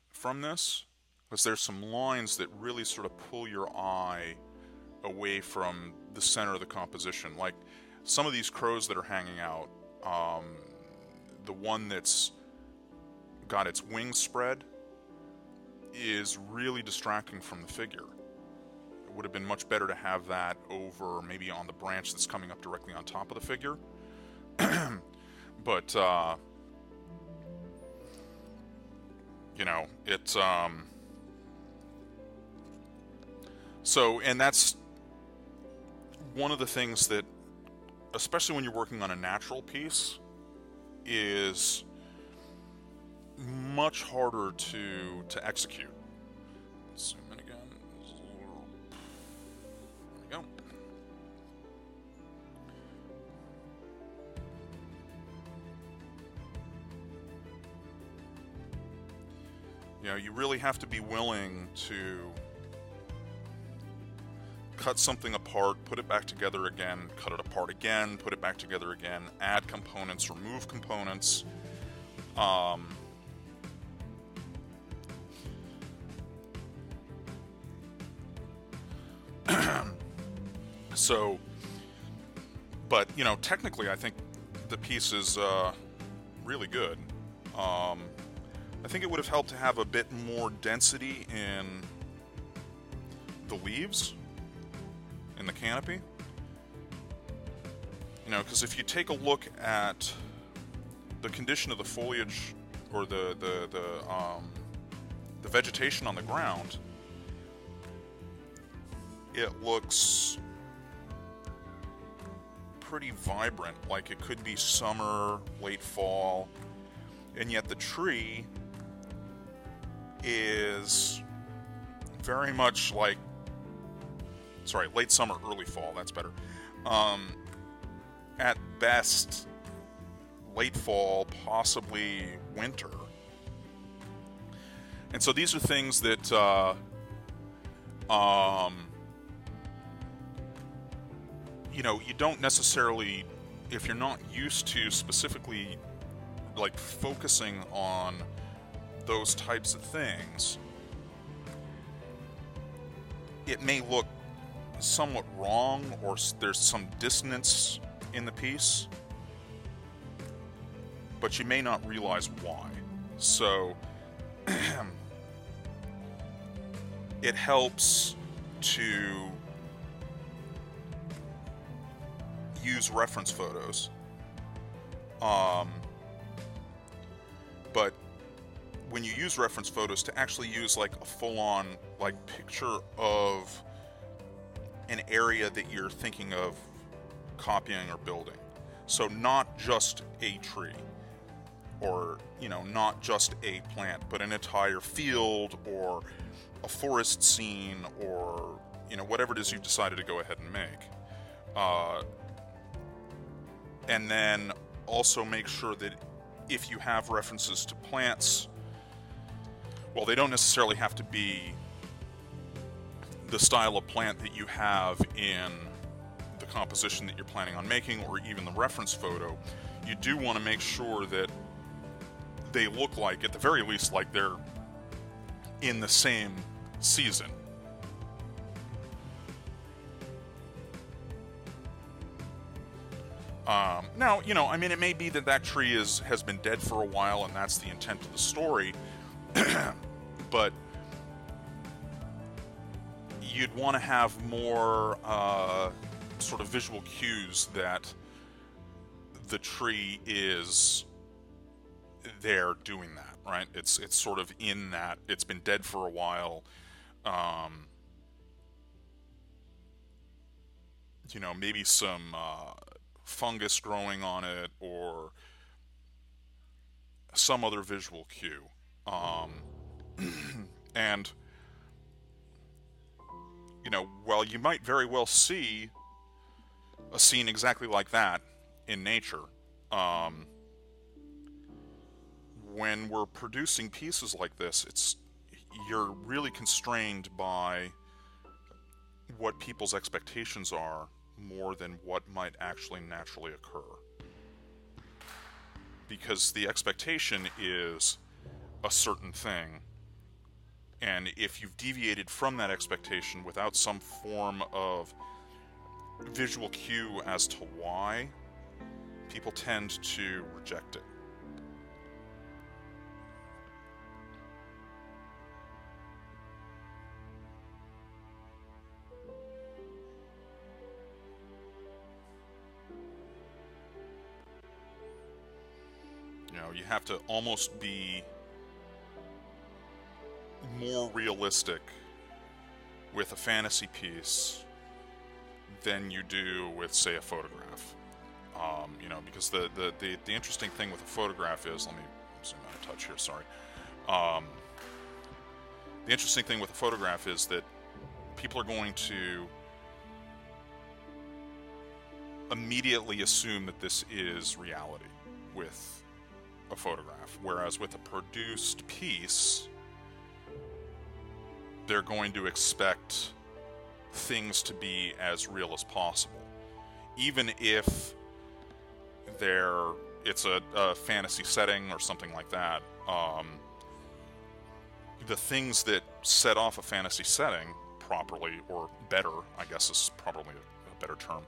from this, because there's some lines that really sort of pull your eye away from the center of the composition. Like some of these crows that are hanging out, the one that's got its wings spread is really distracting from the figure. It would have been much better to have that over maybe on the branch that's coming up directly on top of the figure. But you know, it's so, and that's one of the things that, especially when you're working on a natural piece, is much harder to execute. Let's zoom in again. There we go. You know, you really have to be willing to cut something apart, put it back together again, cut it apart again, put it back together again, add components, remove components. So, but, you know, technically I think the piece is really good. I think it would have helped to have a bit more density in the leaves in the canopy. You know, because if you take a look at the condition of the foliage or the vegetation on the ground, it looks pretty vibrant, like it could be summer, late fall, and yet the tree is very much like, sorry, late summer, early fall, that's better. At best, late fall, possibly winter. And so these are things that you know, you don't necessarily, if you're not used to specifically like focusing on those types of things, it may look somewhat wrong, or there's some dissonance in the piece, but you may not realize why. So it helps to use reference photos, but when you use reference photos, to actually use like a full-on like picture of an area that you're thinking of copying or building. So not just a tree, or, you know, not just a plant, but an entire field or a forest scene, or, you know, whatever it is you've decided to go ahead and make. And then also make sure that if you have references to plants, well, they don't necessarily have to be the style of plant that you have in the composition that you're planning on making, or even the reference photo. You do want to make sure that they look like, at the very least, like they're in the same season. Now, you know, I mean, it may be that that tree has been dead for a while, and that's the intent of the story, but you'd want to have more sort of visual cues that the tree is there doing that, right? It's sort of in that, it's been dead for a while. You know, maybe some fungus growing on it, or some other visual cue. And, you know, while you might very well see a scene exactly like that in nature, when we're producing pieces like this, you're really constrained by what people's expectations are more than what might actually naturally occur. Because the expectation is a certain thing, and if you've deviated from that expectation without some form of visual cue as to why, people tend to reject it. You know, you have to almost be more realistic with a fantasy piece than you do with, say, a photograph. You know, because the interesting thing with a photograph is, let me zoom out a touch here, sorry. The interesting thing with a photograph is that people are going to immediately assume that this is reality with a photograph, whereas with a produced piece, they're going to expect things to be as real as possible, even if it's a fantasy setting or something like that. The things that set off a fantasy setting properly, or better, I guess is probably a better term,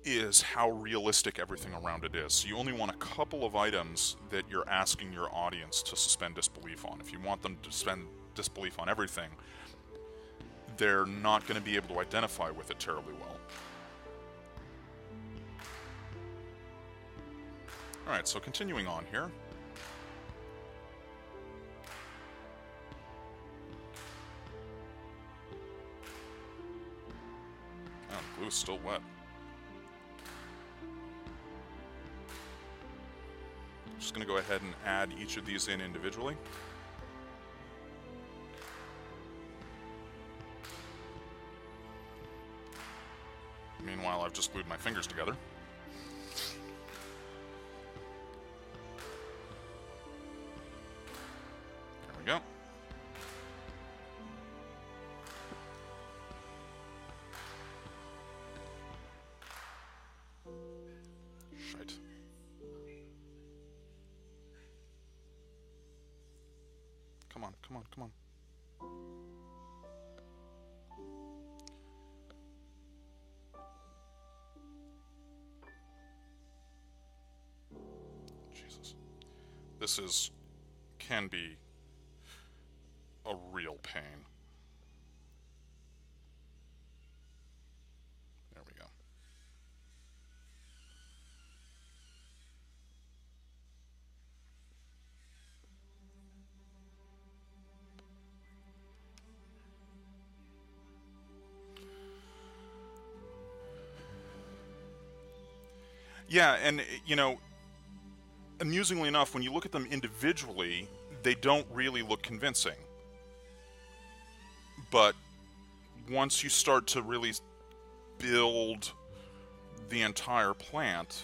is how realistic everything around it is. So you only want a couple of items that you're asking your audience to suspend disbelief on. If you want them to disbelief on everything, they're not going to be able to identify with it terribly well. Alright, so continuing on here. Oh, the glue is still wet. Just going to go ahead and add each of these in individually. Meanwhile, I've just glued my fingers together. There we go. Shite. Come on, come on, come on. Jesus. This can be a real pain. There we go. Yeah, and, you know, amusingly enough, when you look at them individually, they don't really look convincing. But once you start to really build the entire plant,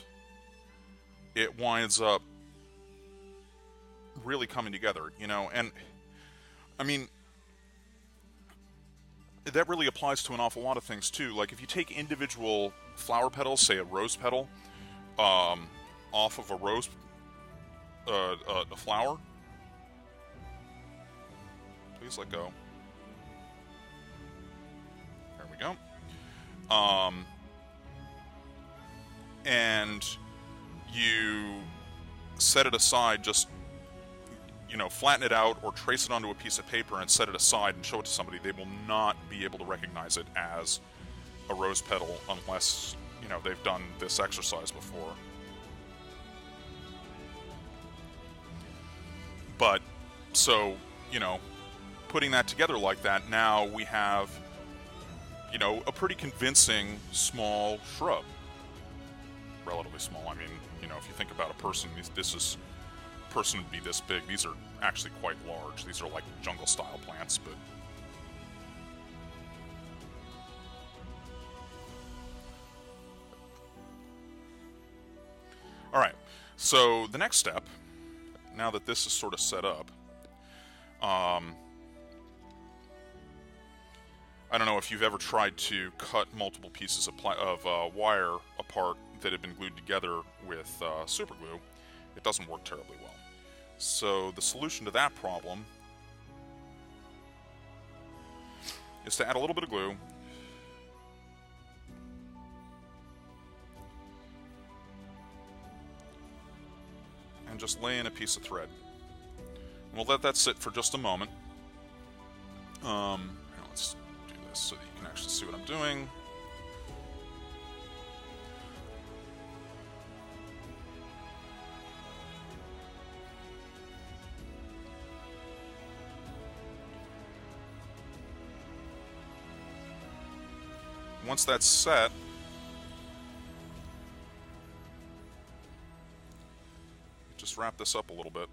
it winds up really coming together, you know? And, I mean, that really applies to an awful lot of things, too. Like, if you take individual flower petals, say a rose petal, off of a rose, a flower. Please let go. There we go. And you set it aside, just, you know, flatten it out or trace it onto a piece of paper and set it aside and show it to somebody. They will not be able to recognize it as a rose petal unless, you know, they've done this exercise before. But, so, you know, putting that together like that, now we have, you know, a pretty convincing small shrub. Relatively small. I mean, you know, if you think about a person, person would be this big. These are actually quite large. These are like jungle-style plants, but... Alright, so the next step, now that this is sort of set up, I don't know if you've ever tried to cut multiple pieces of wire apart that had been glued together with super glue. It doesn't work terribly well. So the solution to that problem is to add a little bit of glue, and just lay in a piece of thread. And we'll let that sit for just a moment. Let's do this so that you can actually see what I'm doing. Once that's set, just wrap this up a little bit.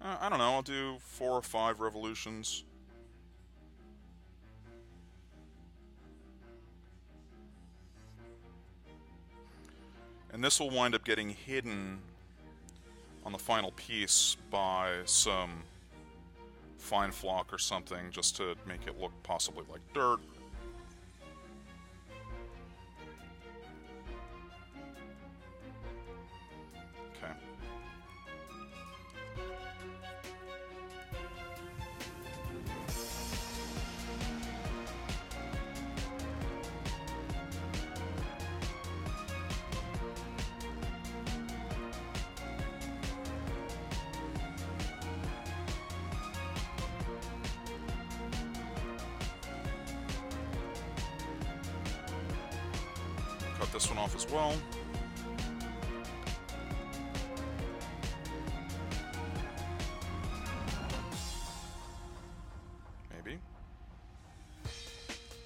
I don't know, I'll do 4 or 5 revolutions. And this will wind up getting hidden on the final piece by some fine flock or something, just to make it look possibly like dirt. Okay. cut this one off as well. Maybe.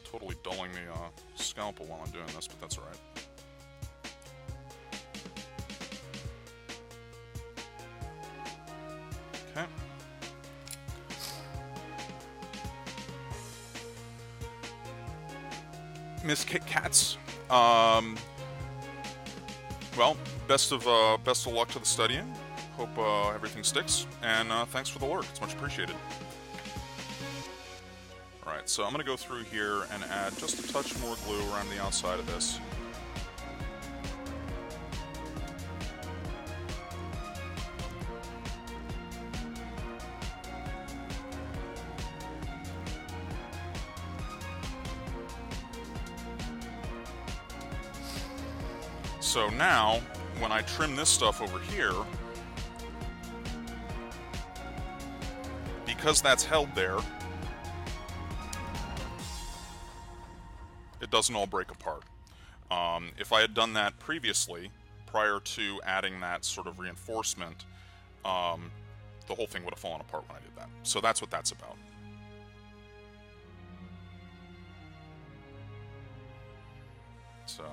Totally dulling the scalpel while I'm doing this, but that's alright. Okay. Miss Kit Kats. Well, best of luck to the studying. Hope everything sticks, and thanks for the lurk. It's much appreciated. Alright, so I'm going to go through here and add just a touch more glue around the outside of this. So now, when I trim this stuff over here, because that's held there, it doesn't all break apart. If I had done that previously, prior to adding that sort of reinforcement, the whole thing would have fallen apart when I did that. So that's what that's about. So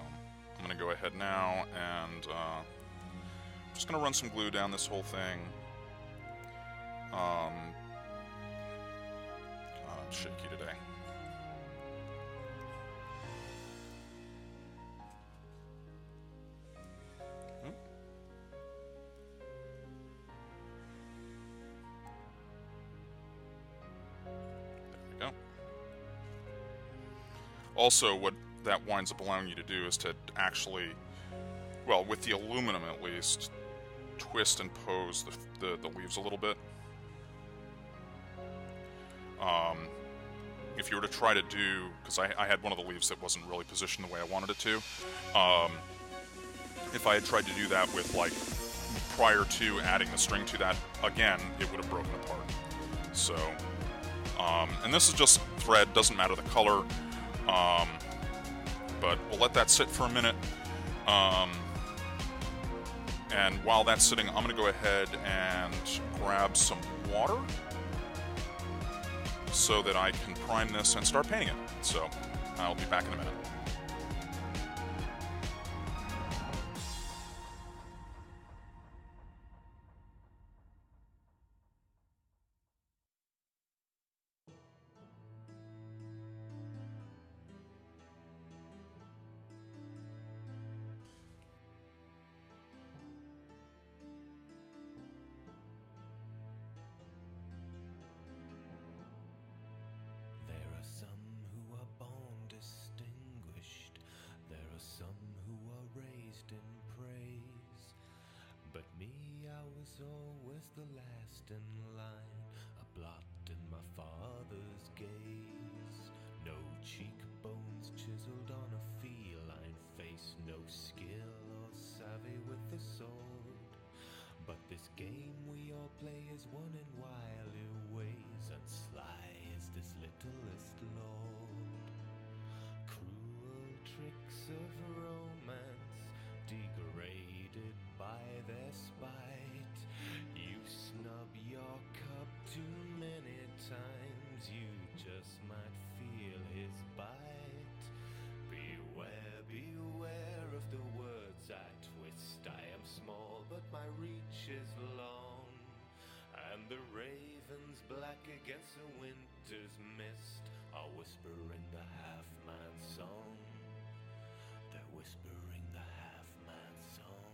I'm going to go ahead now and I'm just going to run some glue down this whole thing. I'm shaky today. Also, what that winds up allowing you to do is to actually, well, with the aluminum at least, twist and pose the leaves a little bit. If you were to try to do, because I had one of the leaves that wasn't really positioned the way I wanted it to, if I had tried to do that with, like, prior to adding the string to that, again, it would have broken apart. So, and this is just thread, doesn't matter the color. But we'll let that sit for a minute. And while that's sitting, I'm going to go ahead and grab some water so that I can prime this and start painting it. So I'll be back in a minute. Always the last in line, a blot in my father's gaze. No cheekbones chiseled on a feline face, no skill or savvy with the sword. But this game we all play is won in wily ways, and sly is this littlest lord. Cruel tricks of romance, degraded by their spite. You snub your cup too many times, you just might feel his bite. Beware, beware of the words I twist. I am small, but my reach is long, and the ravens black against the winter's mist are whispering the half-man's song. They're whispering the half-man's song.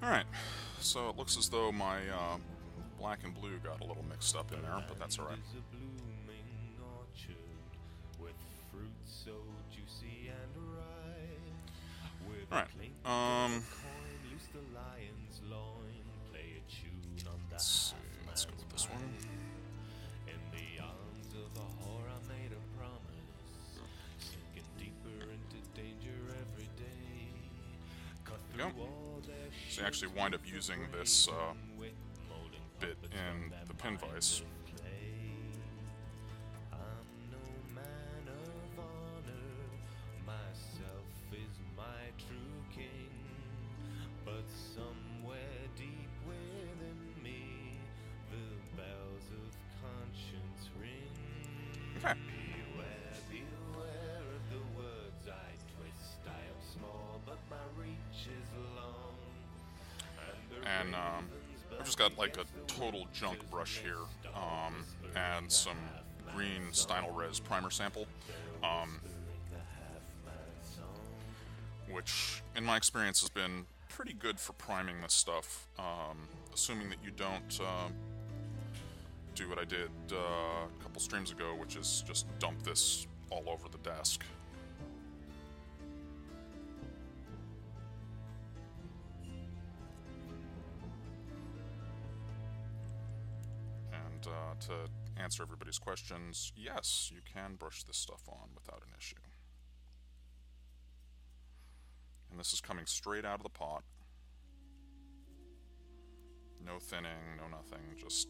Alright, so it looks as though my black and blue got a little mixed up in there, but that's alright. Alright, let's see, let's go with this one. In the arms of a whore I made a promise, sinking deeper into danger every day. Cut There we go. So you actually wind up using this bit in the pin vise. Okay. And I've just got like a total junk brush here, and some green Stynylrez Res primer sample, which in my experience has been pretty good for priming this stuff, assuming that you don't do what I did a couple streams ago, which is just dump this all over the desk. And to answer everybody's questions, yes, you can brush this stuff on without an issue. And this is coming straight out of the pot. No thinning, no nothing, just...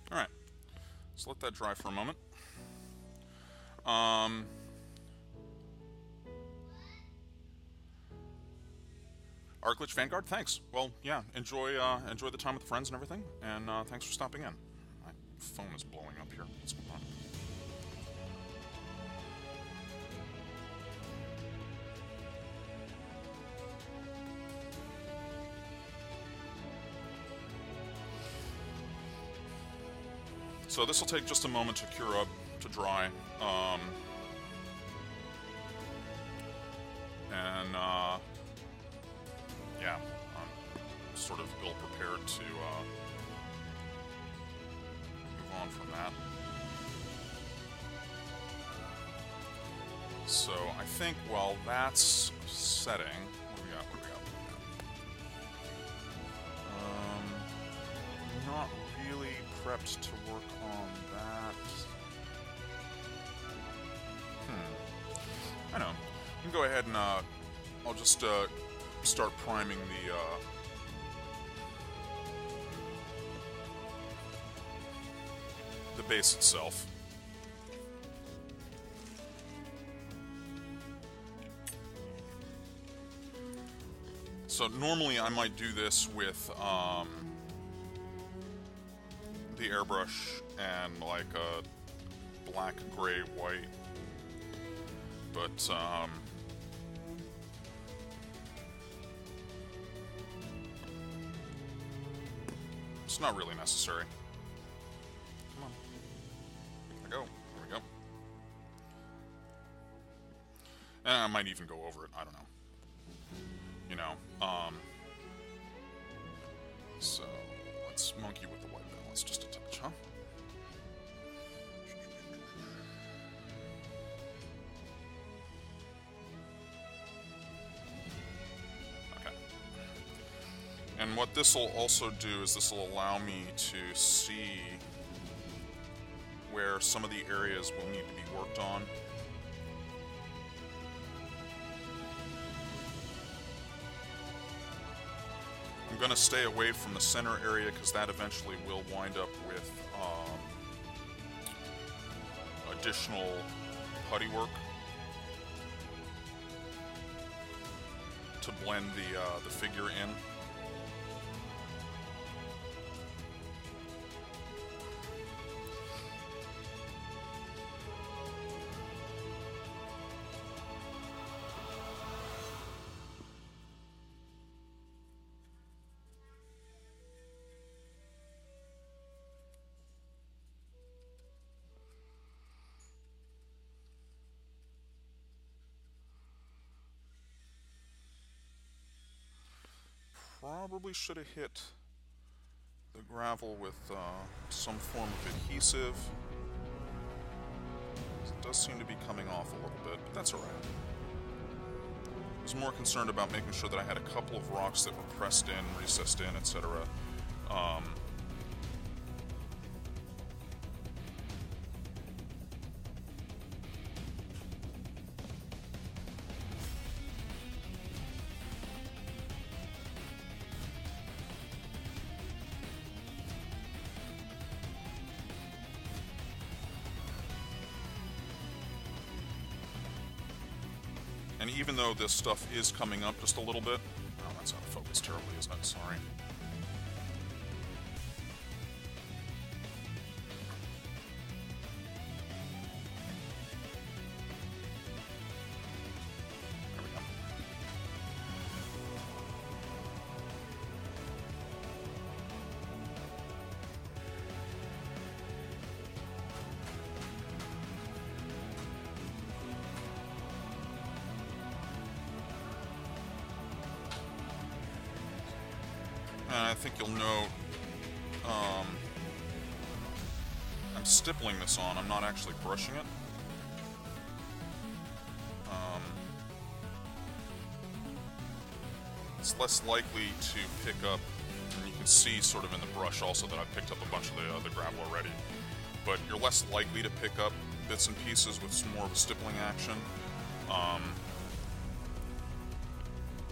Alright, so let that dry for a moment. Arcglitch Vanguard, thanks. Well, yeah, enjoy the time with the friends and everything, and thanks for stopping in. My phone is blowing up here. What's going on? So this will take just a moment to cure up, to dry, and yeah, I'm sort of ill-prepared to move on from that. So I think while that's setting, what do we got? Not really prepped to work on that. I know. You can go ahead and I'll just start priming the base itself. So normally I might do this with the airbrush and like a black, gray, white, but it's not really necessary. Come on. There we go. There we go. And I might even go over it. I don't know. You know. So let's monkey with the white balance just a touch, huh? Okay. And what this will also do is this will allow me to see where some of the areas will need to be worked on. I'm going to stay away from the center area because that eventually will wind up with additional putty work to blend the figure in. probably should have hit the gravel with some form of adhesive. It does seem to be coming off a little bit, but that's alright. I was more concerned about making sure that I had a couple of rocks that were pressed in, recessed in, etc. And even though this stuff is coming up just a little bit... Oh, that's out of focus terribly, isn't it? Sorry. There we go. And I think you'll note, I'm stippling this on, I'm not actually brushing it. It's less likely to pick up, and you can see sort of in the brush also that I've picked up a bunch of the gravel already, but you're less likely to pick up bits and pieces with some more of a stippling action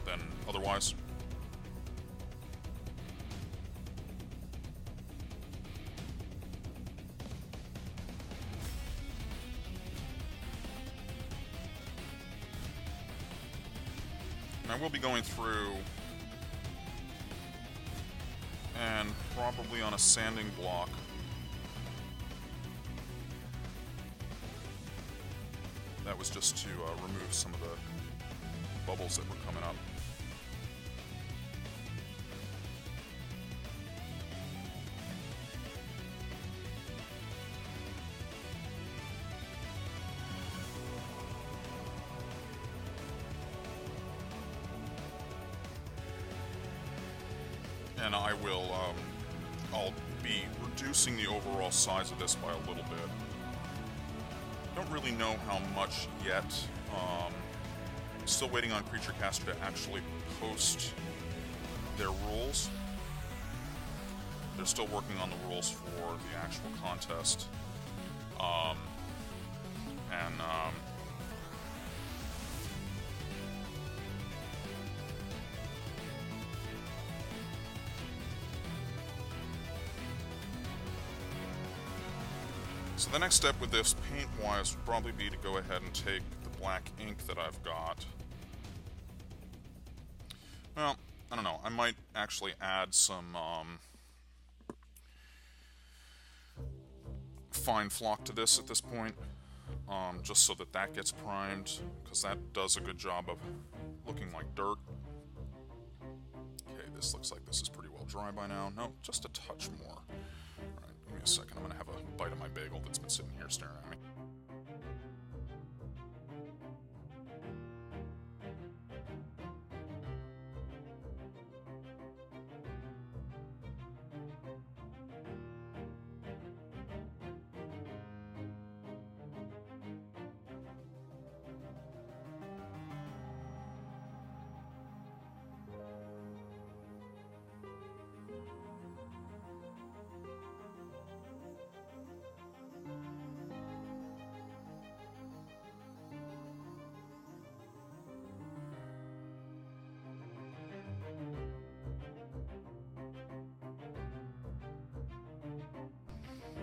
than otherwise. And I will be going through and probably on a sanding block that was just to remove some of the bubbles that were coming up. And I will, I'll be reducing the overall size of this by a little bit. Don't really know how much yet. Still waiting on Creature Caster to actually post their rules. They're still working on the rules for the actual contest. So the next step with this, paint-wise, would probably be to go ahead and take the black ink that I've got. Well, I don't know, I might actually add some fine flock to this at this point, just so that that gets primed, because that does a good job of looking like dirt. Okay, this looks like this is pretty well dry by now. No, just a touch more. Give me a second, I'm gonna have a bite of my bagel that's been sitting here staring at me.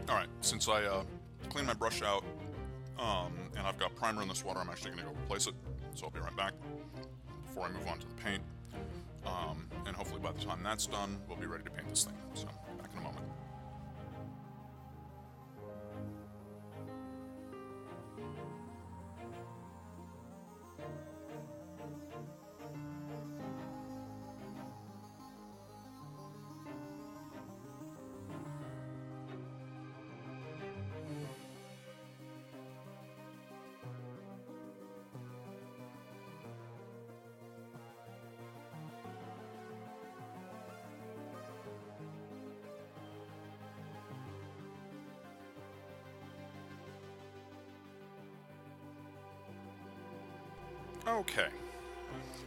Alright, since I cleaned my brush out, and I've got primer in this water, I'm actually going to go replace it, so I'll be right back before I move on to the paint, and hopefully by the time that's done, we'll be ready to paint this thing, so back in a moment. Okay.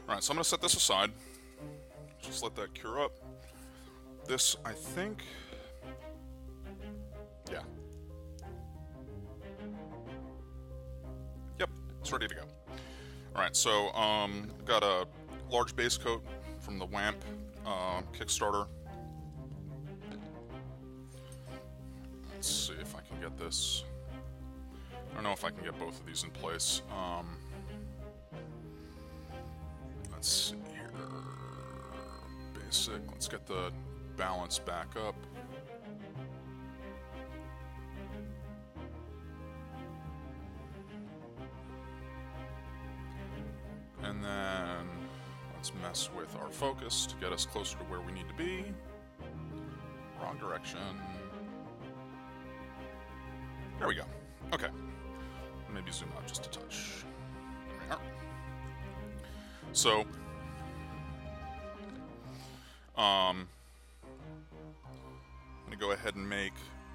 Alright, so I'm going to set this aside. Just let that cure up. This, I think... Yeah. Yep, it's ready to go. Alright, so, got a large base coat from the WAMP Kickstarter. Let's see if I can get this. I don't know if I can get both of these in place. Let's see here. Basic. Let's get the balance back up. And then let's mess with our focus to get us closer to where we need to be. Wrong direction. There we go. Okay. Maybe zoom out just a touch. There we are. So, I'm going to go ahead and make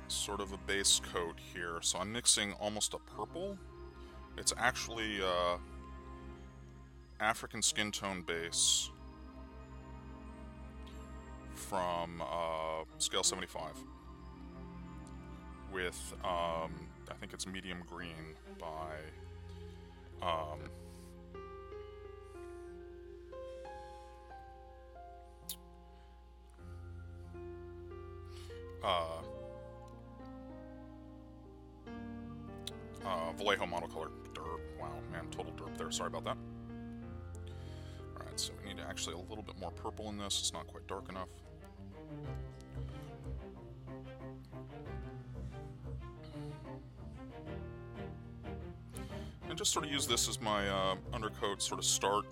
sort of a base coat here. So I'm mixing almost a purple. It's actually African skin tone base from scale 75 with, I think it's medium green by Vallejo monocolor. Derp. Wow, man, total derp there. Sorry about that. Alright, so we need actually a little bit more purple in this. It's not quite dark enough. And just sort of use this as my undercoat sort of start.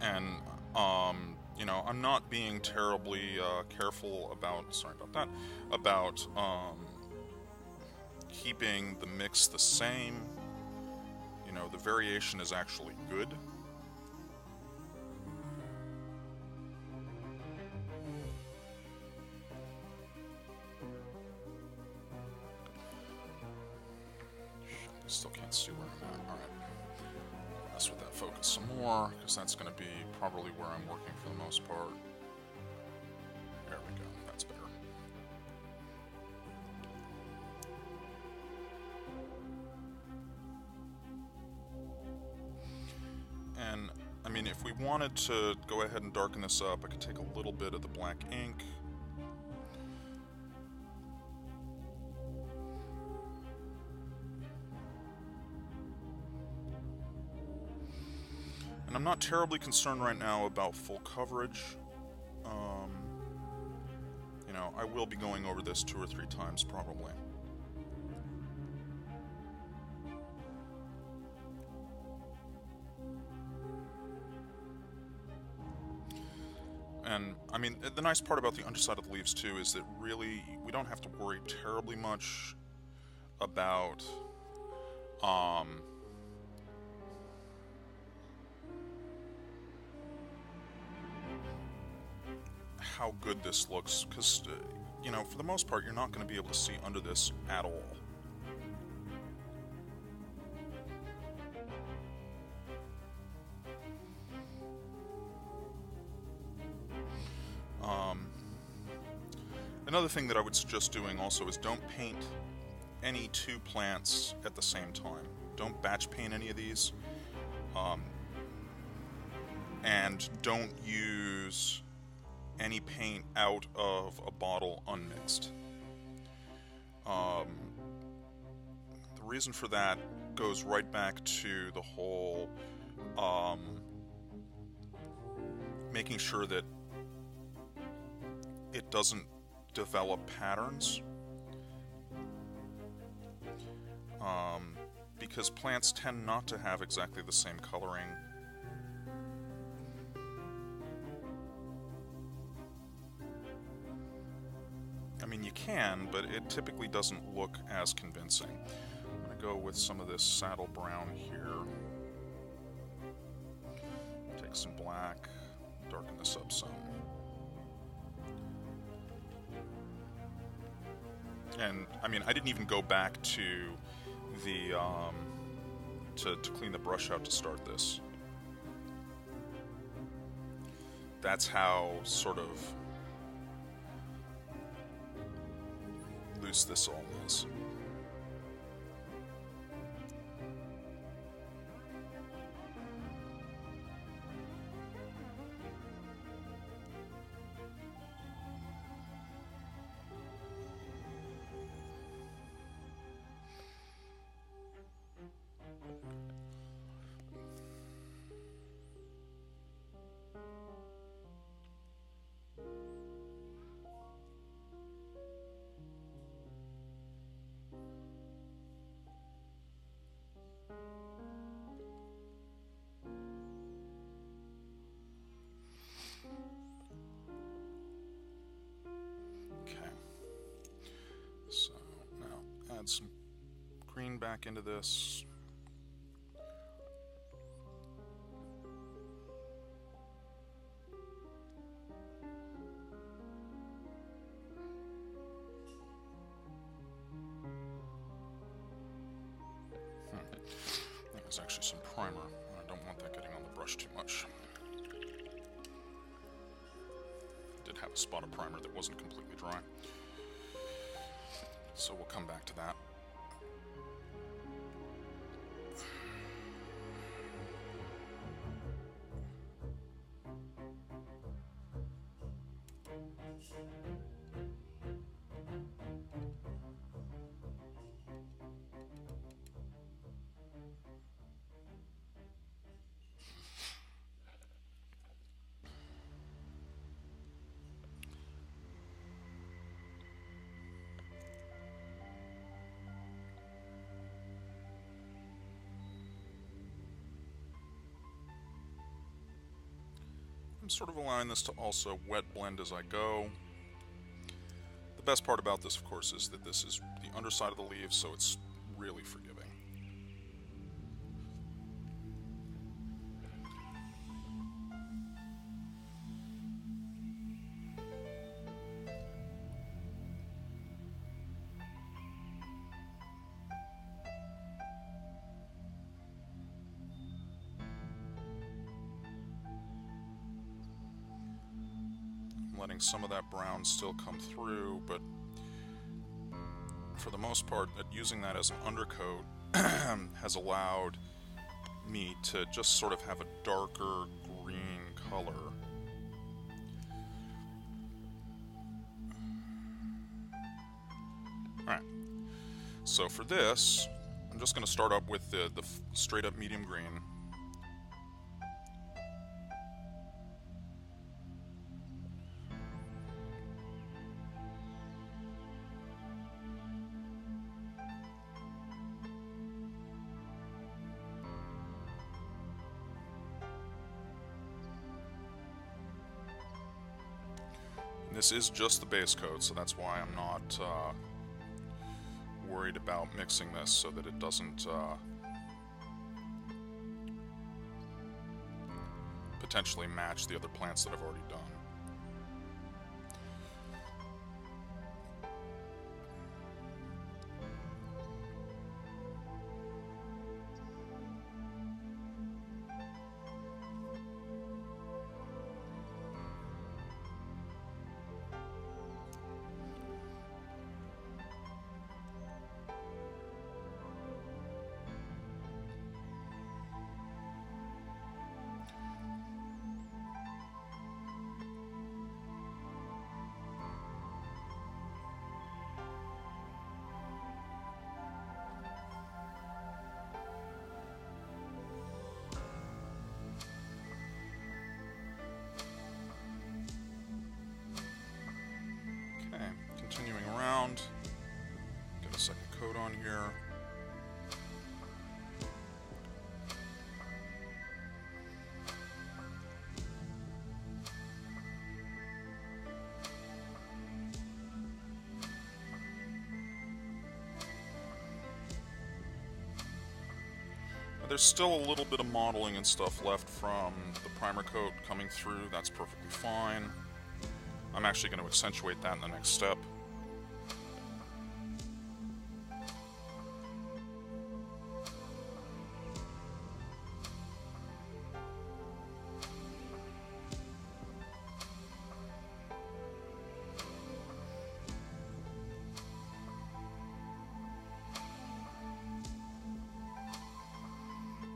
And, you know, I'm not being terribly careful about, sorry about that, about keeping the mix the same. You know, the variation is actually good. Still can't see where I'm at. Alright. Mess with that focus some more, because that's going to be probably where I'm working for the most part. There we go. That's better. And, I mean, if we wanted to go ahead and darken this up, I could take a little bit of the black ink. And I'm not terribly concerned right now about full coverage. You know, I will be going over this 2 or 3 times probably. And, I mean, the nice part about the underside of the leaves, too, is that really we don't have to worry terribly much about, how good this looks, because, you know, for the most part, you're not going to be able to see under this at all. Another thing that I would suggest doing also is don't paint any 2 plants at the same time. Don't batch paint any of these. And don't use any paint out of a bottle unmixed. The reason for that goes right back to the whole making sure that it doesn't develop patterns. Because plants tend not to have exactly the same coloring. I mean, you can, but it typically doesn't look as convincing. I'm going to go with some of this saddle brown here. Take some black, darken this up some. And I mean, I didn't even go back to the to clean the brush out to start this. That's how sort of loose this all is. So now add some green back into this. There's actually some primer. I don't want that getting on the brush too much. Did have a spot of primer that wasn't completely dry. So we'll come back to that. I'm sort of allowing this to also wet blend as I go. The best part about this, of course, is that this is the underside of the leaf, so it's really forgiving. Letting some of that brown still come through, but for the most part, using that as an undercoat has allowed me to just sort of have a darker green color. Alright, so for this, I'm just going to start up with the straight up medium green. This is just the base coat, so that's why I'm not worried about mixing this so that it doesn't potentially match the other plants that I've already done. Continuing around, get a second coat on here. There's still a little bit of modeling and stuff left from the primer coat coming through. That's perfectly fine. I'm actually going to accentuate that in the next step.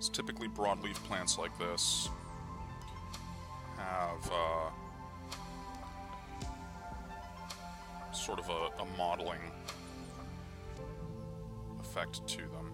It's typically broadleaf plants like this have sort of a modeling effect to them.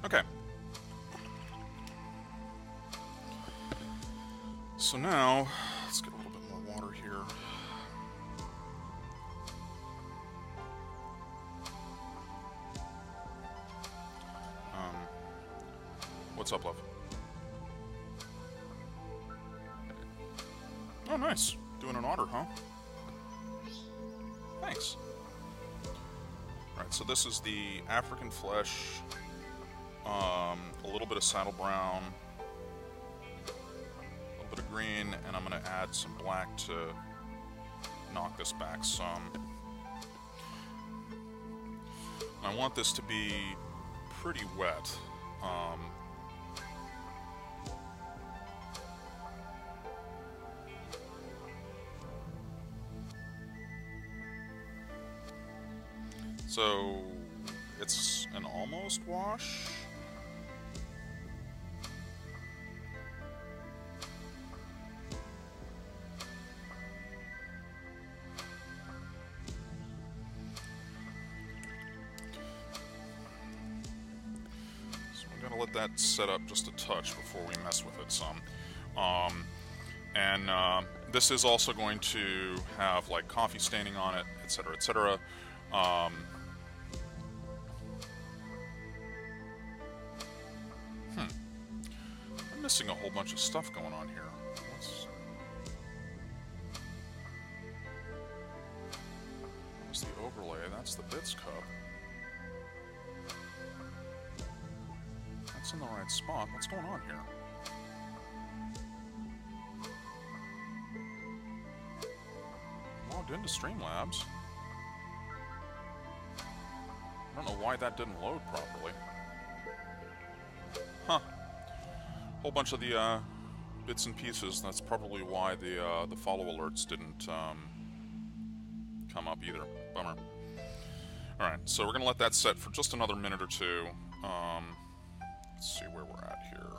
Okay. So now, let's get a little bit more water here. What's up, love? Oh, nice. Doing an otter, huh? Thanks. Alright, so this is the African flesh. A little bit of saddle brown, a little bit of green, and I'm going to add some black to knock this back some. I want this to be pretty wet. So it's an almost wash. Let that set up just a touch before we mess with it some. This is also going to have like coffee staining on it, etc., etc. I'm missing a whole bunch of stuff going on here. What's the overlay? That's the bits cup. That's in the right spot. What's going on here? Logged into Streamlabs. I don't know why that didn't load properly. Huh. Whole bunch of the bits and pieces. That's probably why the follow alerts didn't come up either. Bummer. Alright, so we're going to let that set for just another minute or two. Let's see where we're at here.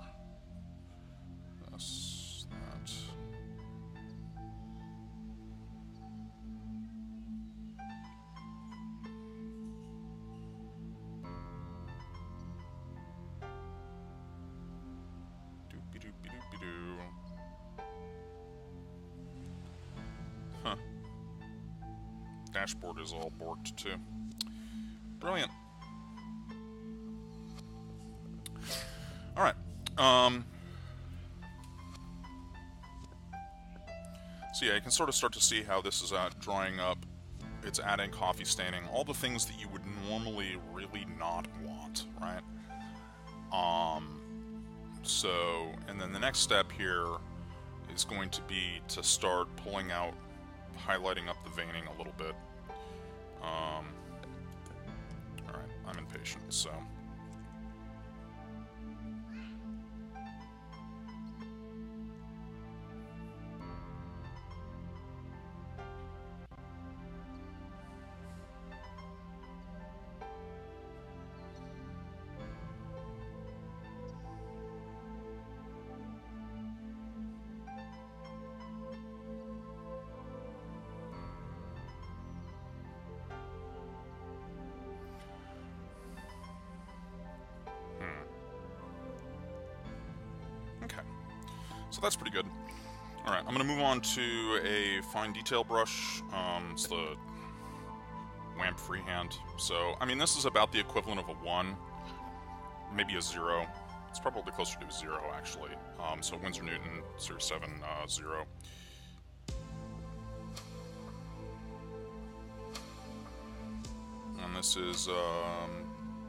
This, that. Doopy doopy doopy doo. Huh. Dashboard is all borked too. Brilliant. Alright, so yeah, you can sort of start to see how this is drying up. It's adding coffee staining, all the things that you would normally really not want, right? And then the next step here is going to be to start pulling out, highlighting up the veining a little bit. Alright, I'm impatient, so... So that's pretty good. Alright, I'm going to move on to a fine detail brush. It's the WAMP freehand. So, I mean, this is about the equivalent of a 1, maybe a 0. It's probably closer to a 0, actually. So Winsor Newton, Series 7, 0. And this is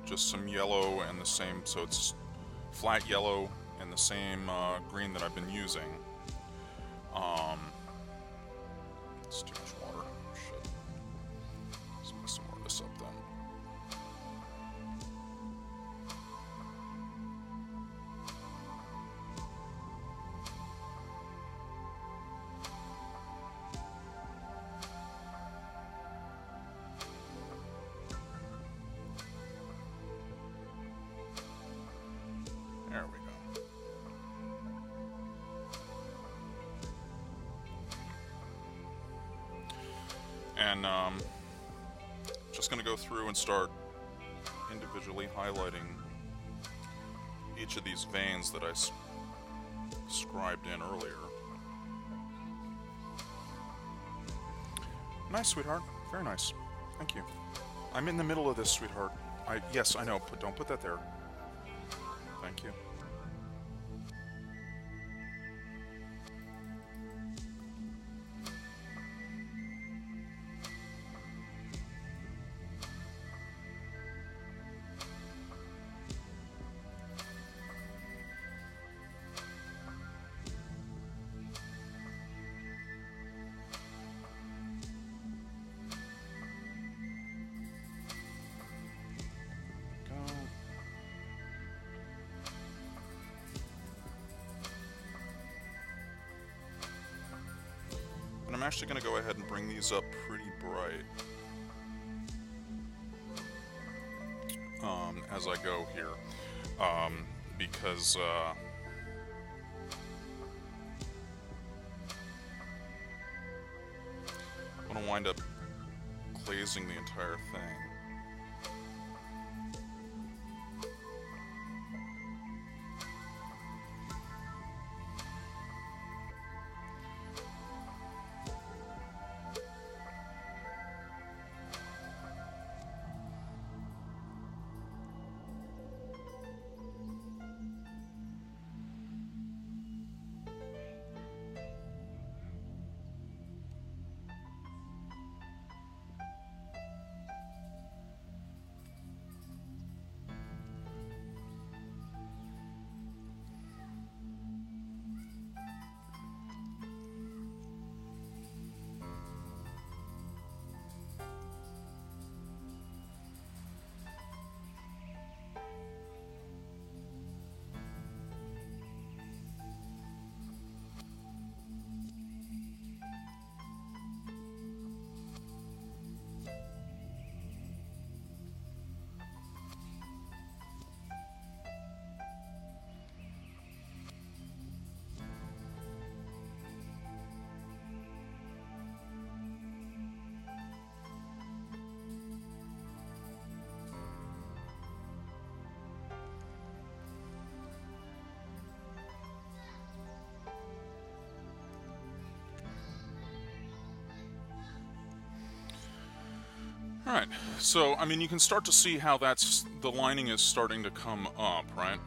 just some yellow and the same, so it's flat yellow and the same green that I've been using. It's too much water. Shit. Let's mix some more of this up then. There we go. And just going to go through and start individually highlighting each of these veins that I scribed in earlier. Nice, sweetheart. Very nice. Thank you. I'm in the middle of this, sweetheart. Yes, I know, but don't put that there. Thank you. And I'm actually going to go ahead and bring these up pretty bright as I go here, because I want to wind up glazing the entire thing. Alright, so, I mean, you can start to see how the lining is starting to come up, right?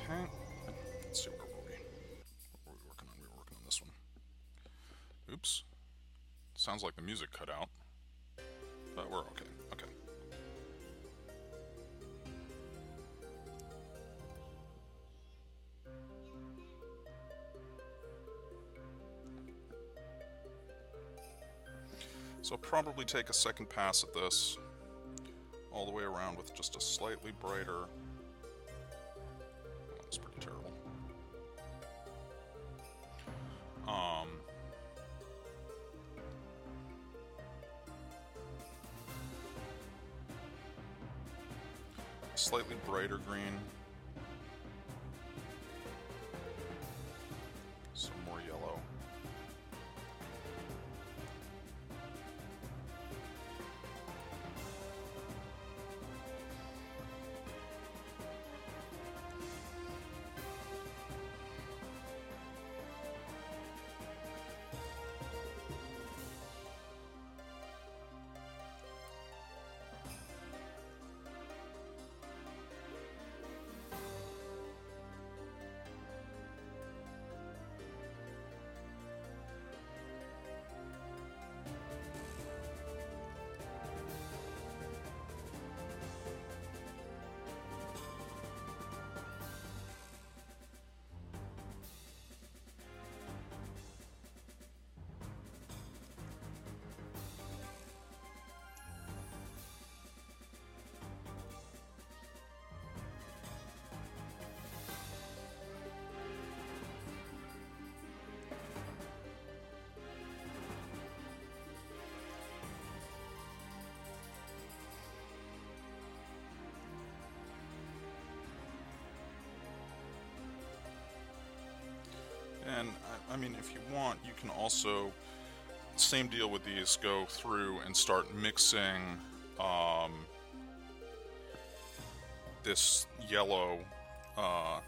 Okay, let's see, where were we? What were we working on? We were working on this one. Oops. Sounds like the music cut out. But we're okay. Okay. So I'll probably take a second pass at this all the way around with just a slightly brighter. That's pretty terrible. slightly brighter green. Some more yellow. And, I mean, if you want, you can also, same deal with these, go through and start mixing this yellow or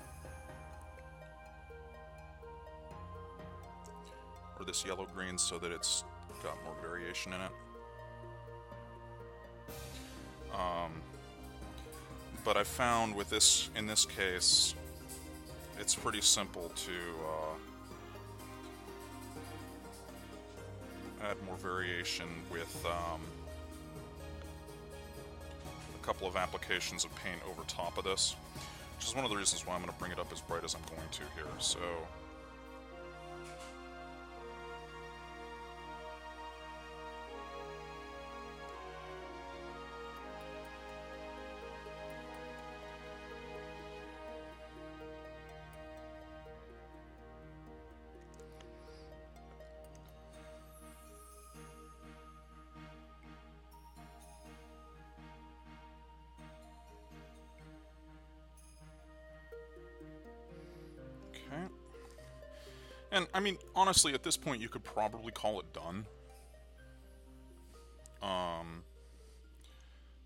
this yellow-green so that it's got more variation in it. But I found with this, in this case, it's pretty simple to add more variation with a couple of applications of paint over top of this, which is one of the reasons why I'm going to bring it up as bright as I'm going to here. So and, I mean, honestly, at this point, you could probably call it done.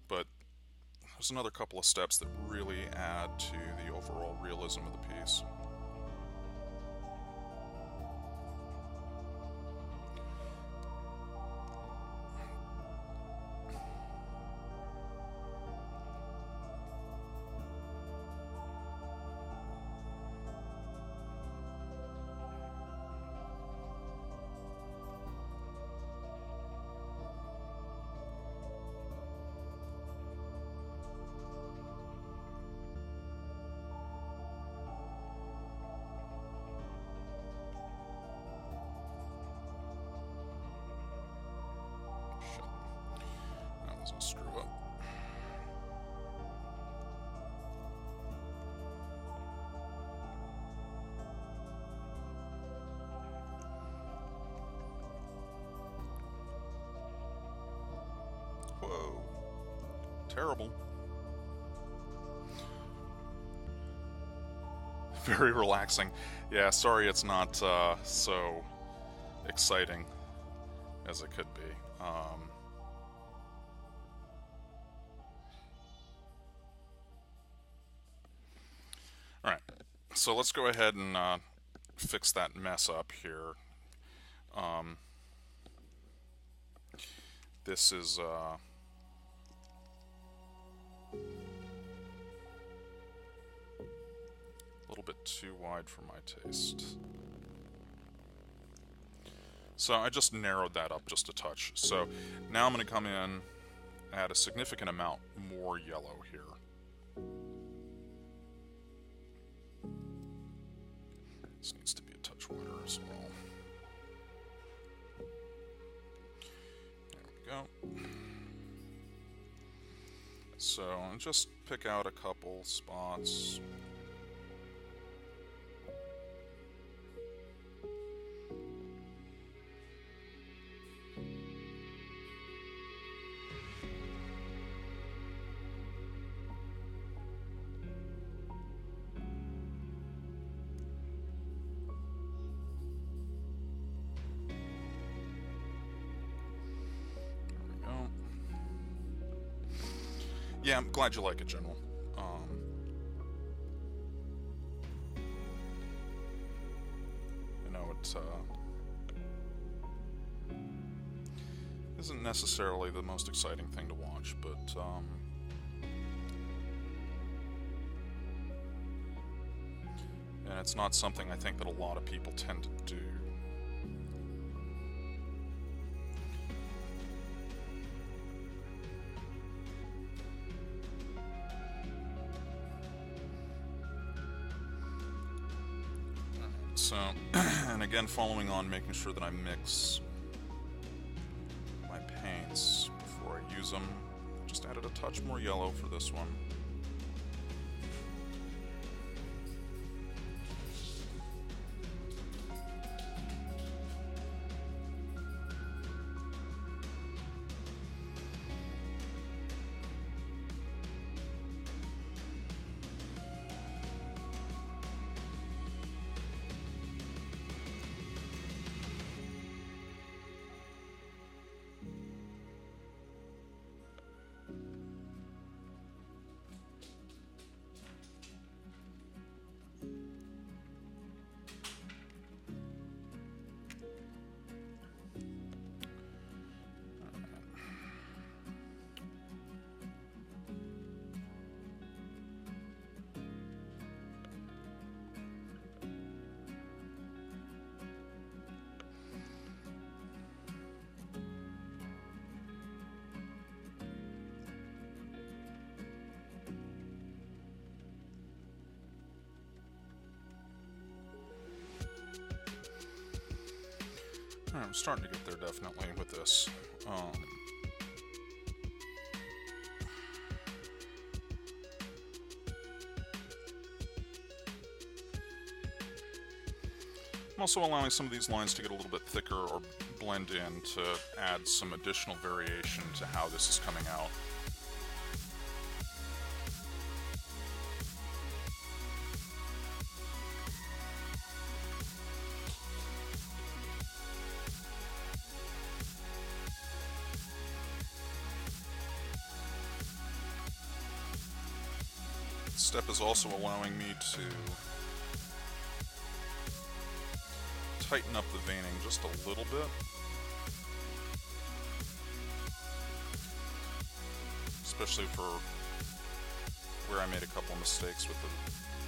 But there's another couple of steps that really add to the overall realism of the piece. Screw up. Whoa. Terrible. Very relaxing. Yeah, sorry it's not so exciting as it could be. Alright, so let's go ahead and fix that mess up here. This is a little bit too wide for my taste. So I just narrowed that up just a touch. So now I'm going to come in, add a significant amount more yellow here. This needs to be a touch wider as well. There we go. So I'll just pick out a couple spots. Yeah, I'm glad you like it, General. I know it isn't necessarily the most exciting thing to watch, but and it's not something I think that a lot of people tend to do. So, and again, following on making sure that I mix my paints before I use them. Just added a touch more yellow for this one. I'm starting to get there definitely with this. I'm also allowing some of these lines to get a little bit thicker or blend in to add some additional variation to how this is coming out. This step is also allowing me to tighten up the veining just a little bit. Especially for where I made a couple of mistakes with the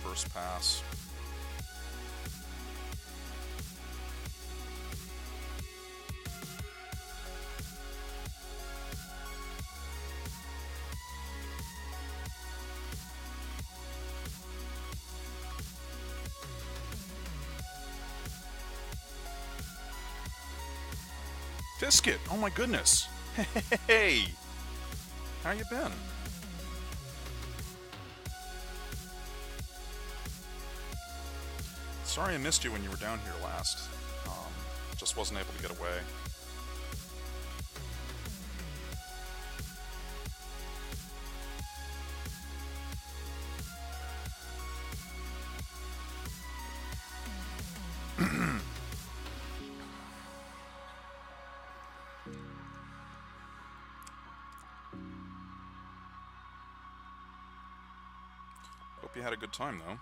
first pass. Biscuit! Oh my goodness! Hey! How you been? Sorry I missed you when you were down here last. Just wasn't able to get away. Hope you had a good time, though.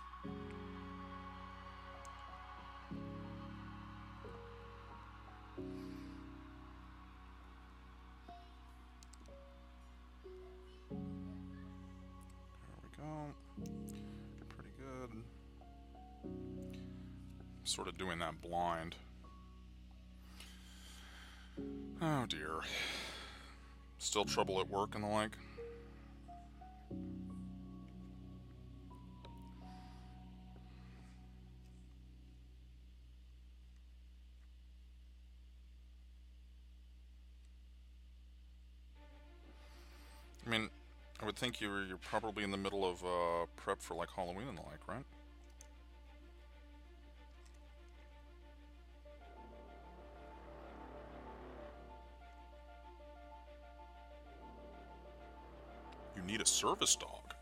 Pretty good. Sort of doing that blind. Oh dear. Still trouble at work and the like? I mean, I would think you're probably in the middle of prep for like Halloween and the like, right? You need a service dog.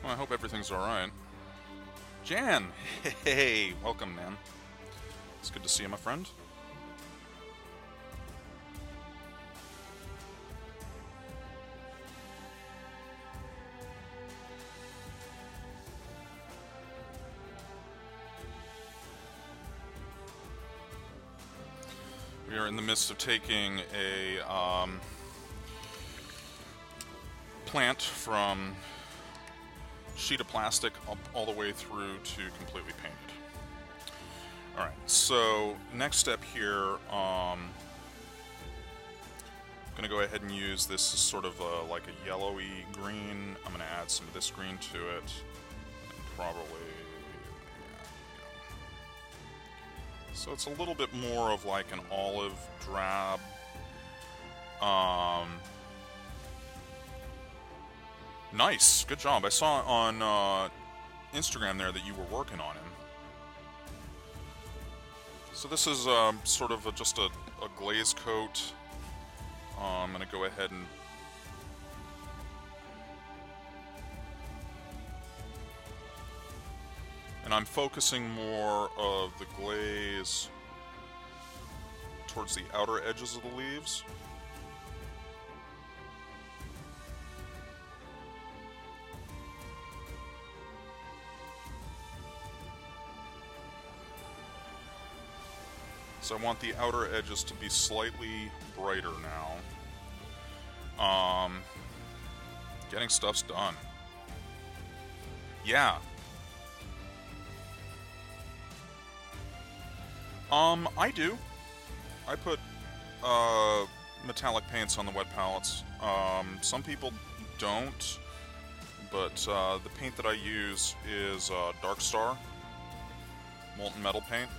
Well, I hope everything's alright. Jan! Hey, welcome, man. It's good to see you, my friend. We are in the midst of taking a plant from sheet of plastic up all the way through to completely painted. Alright, so next step here, I'm going to go ahead and use this as sort of like a yellowy green. I'm going to add some of this green to it, and probably, so it's a little bit more of like an olive drab. Nice, good job. I saw on Instagram there that you were working on him. So this is sort of just a glaze coat. I'm going to go ahead and I'm focusing more of the glaze towards the outer edges of the leaves. So I want the outer edges to be slightly brighter now. Getting stuff's done. Yeah. I do. I put metallic paints on the wet palettes. Some people don't, but the paint that I use is Dark Star molten metal paint.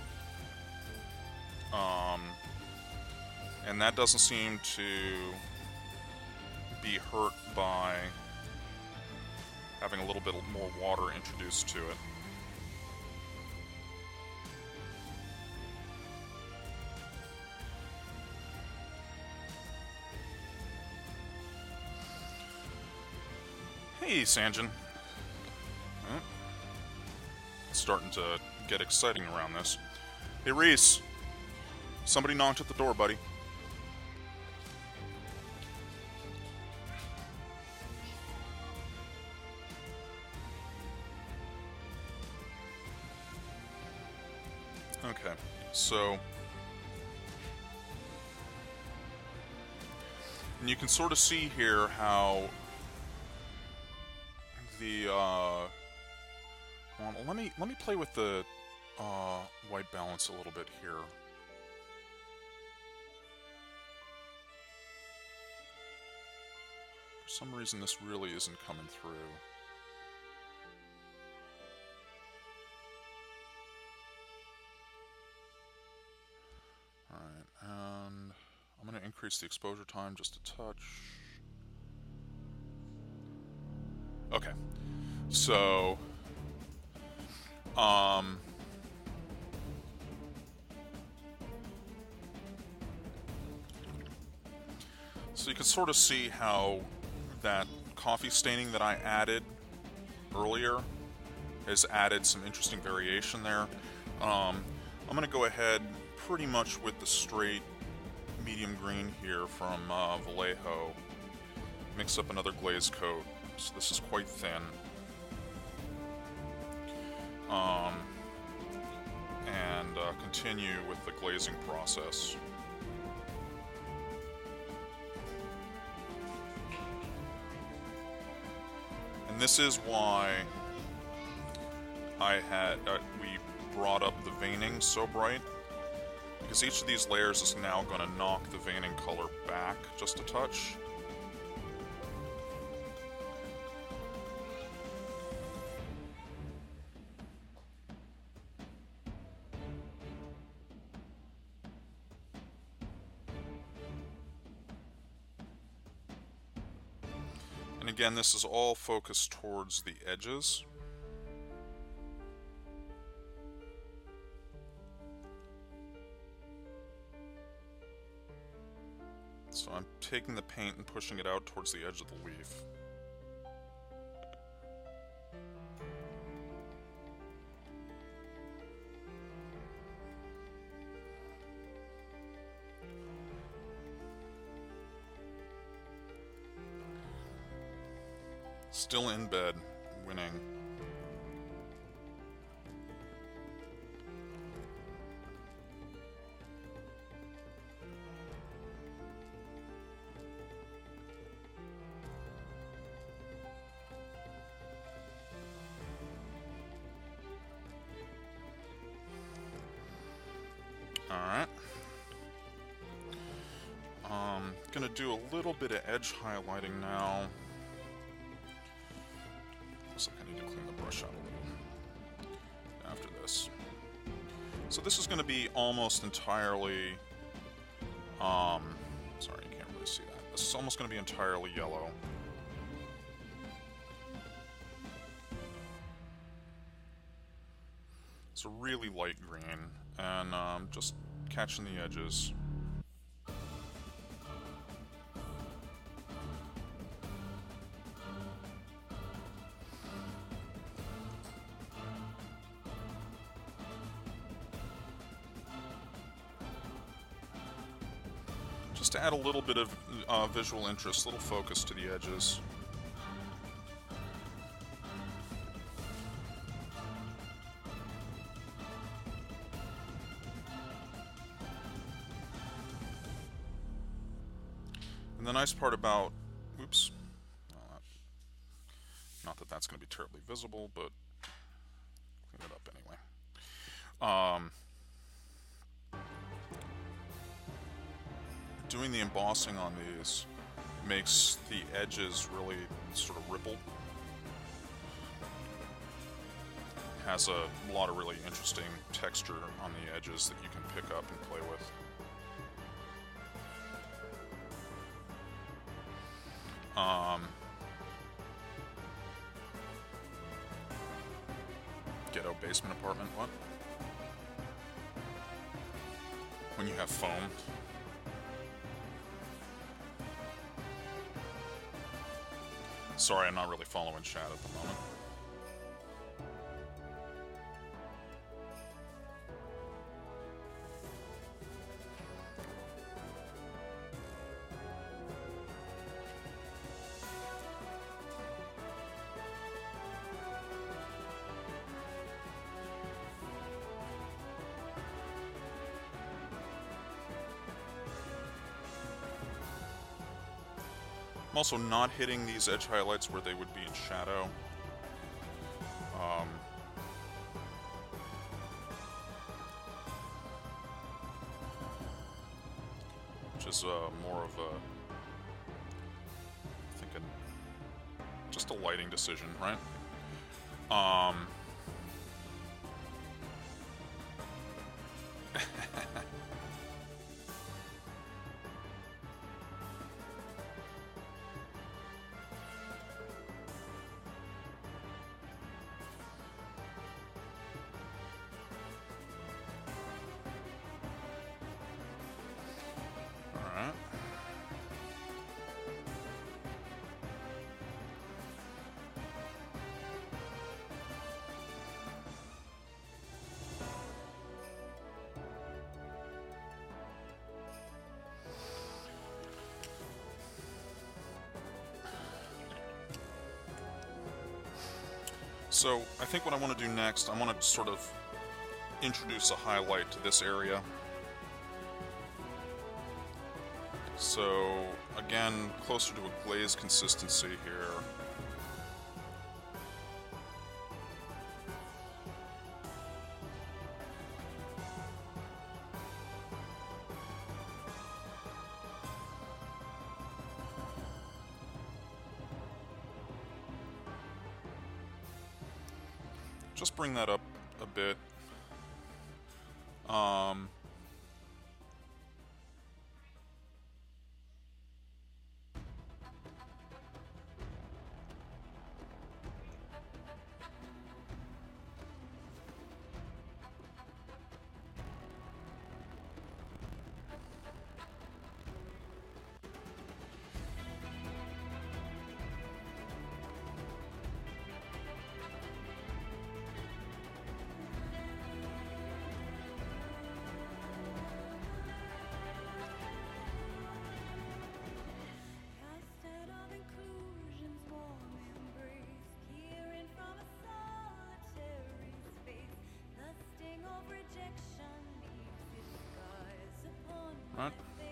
And that doesn't seem to be hurt by having a little bit more water introduced to it. Hey, Sanjin. It's starting to get exciting around this. Hey, Reese. Somebody knocked at the door, buddy. Okay, so... and you can sort of see here how the, well, let me play with the white balance a little bit here. For some reason, this really isn't coming through. Alright, and I'm going to increase the exposure time just a touch. Okay, so, so you can sort of see how that coffee staining that I added earlier has added some interesting variation there. I'm going to go ahead pretty much with the straight medium green here from Vallejo. Mix up another glaze coat. So this is quite thin. And continue with the glazing process. And this is why we brought up the veining so bright, because each of these layers is now going to knock the veining color back just a touch. And again, this is all focused towards the edges. So I'm taking the paint and pushing it out towards the edge of the leaf. Still in bed, winning. Alright. Gonna do a little bit of edge highlighting now. Looks like I need to clean the brush out a little after this. So this is gonna be almost entirely, sorry, you can't really see that. This is almost gonna be entirely yellow. It's a really light green, and just catching the edges. Just to add a little bit of visual interest, a little focus to the edges. And the nice part about, oops, not that that's going to be terribly visible, but clean it up anyway. Doing the embossing on these makes the edges really sort of ripple. Has a lot of really interesting texture on the edges that you can pick up and play with. Ghetto basement apartment, what? When you have foam. Sorry, I'm not really following chat at the moment. I'm also not hitting these edge highlights where they would be in shadow. Which is more of a, I think, just a lighting decision, right? So I think what I want to do next, I want to sort of introduce a highlight to this area. So again, closer to a glaze consistency here. Just bring that up a bit.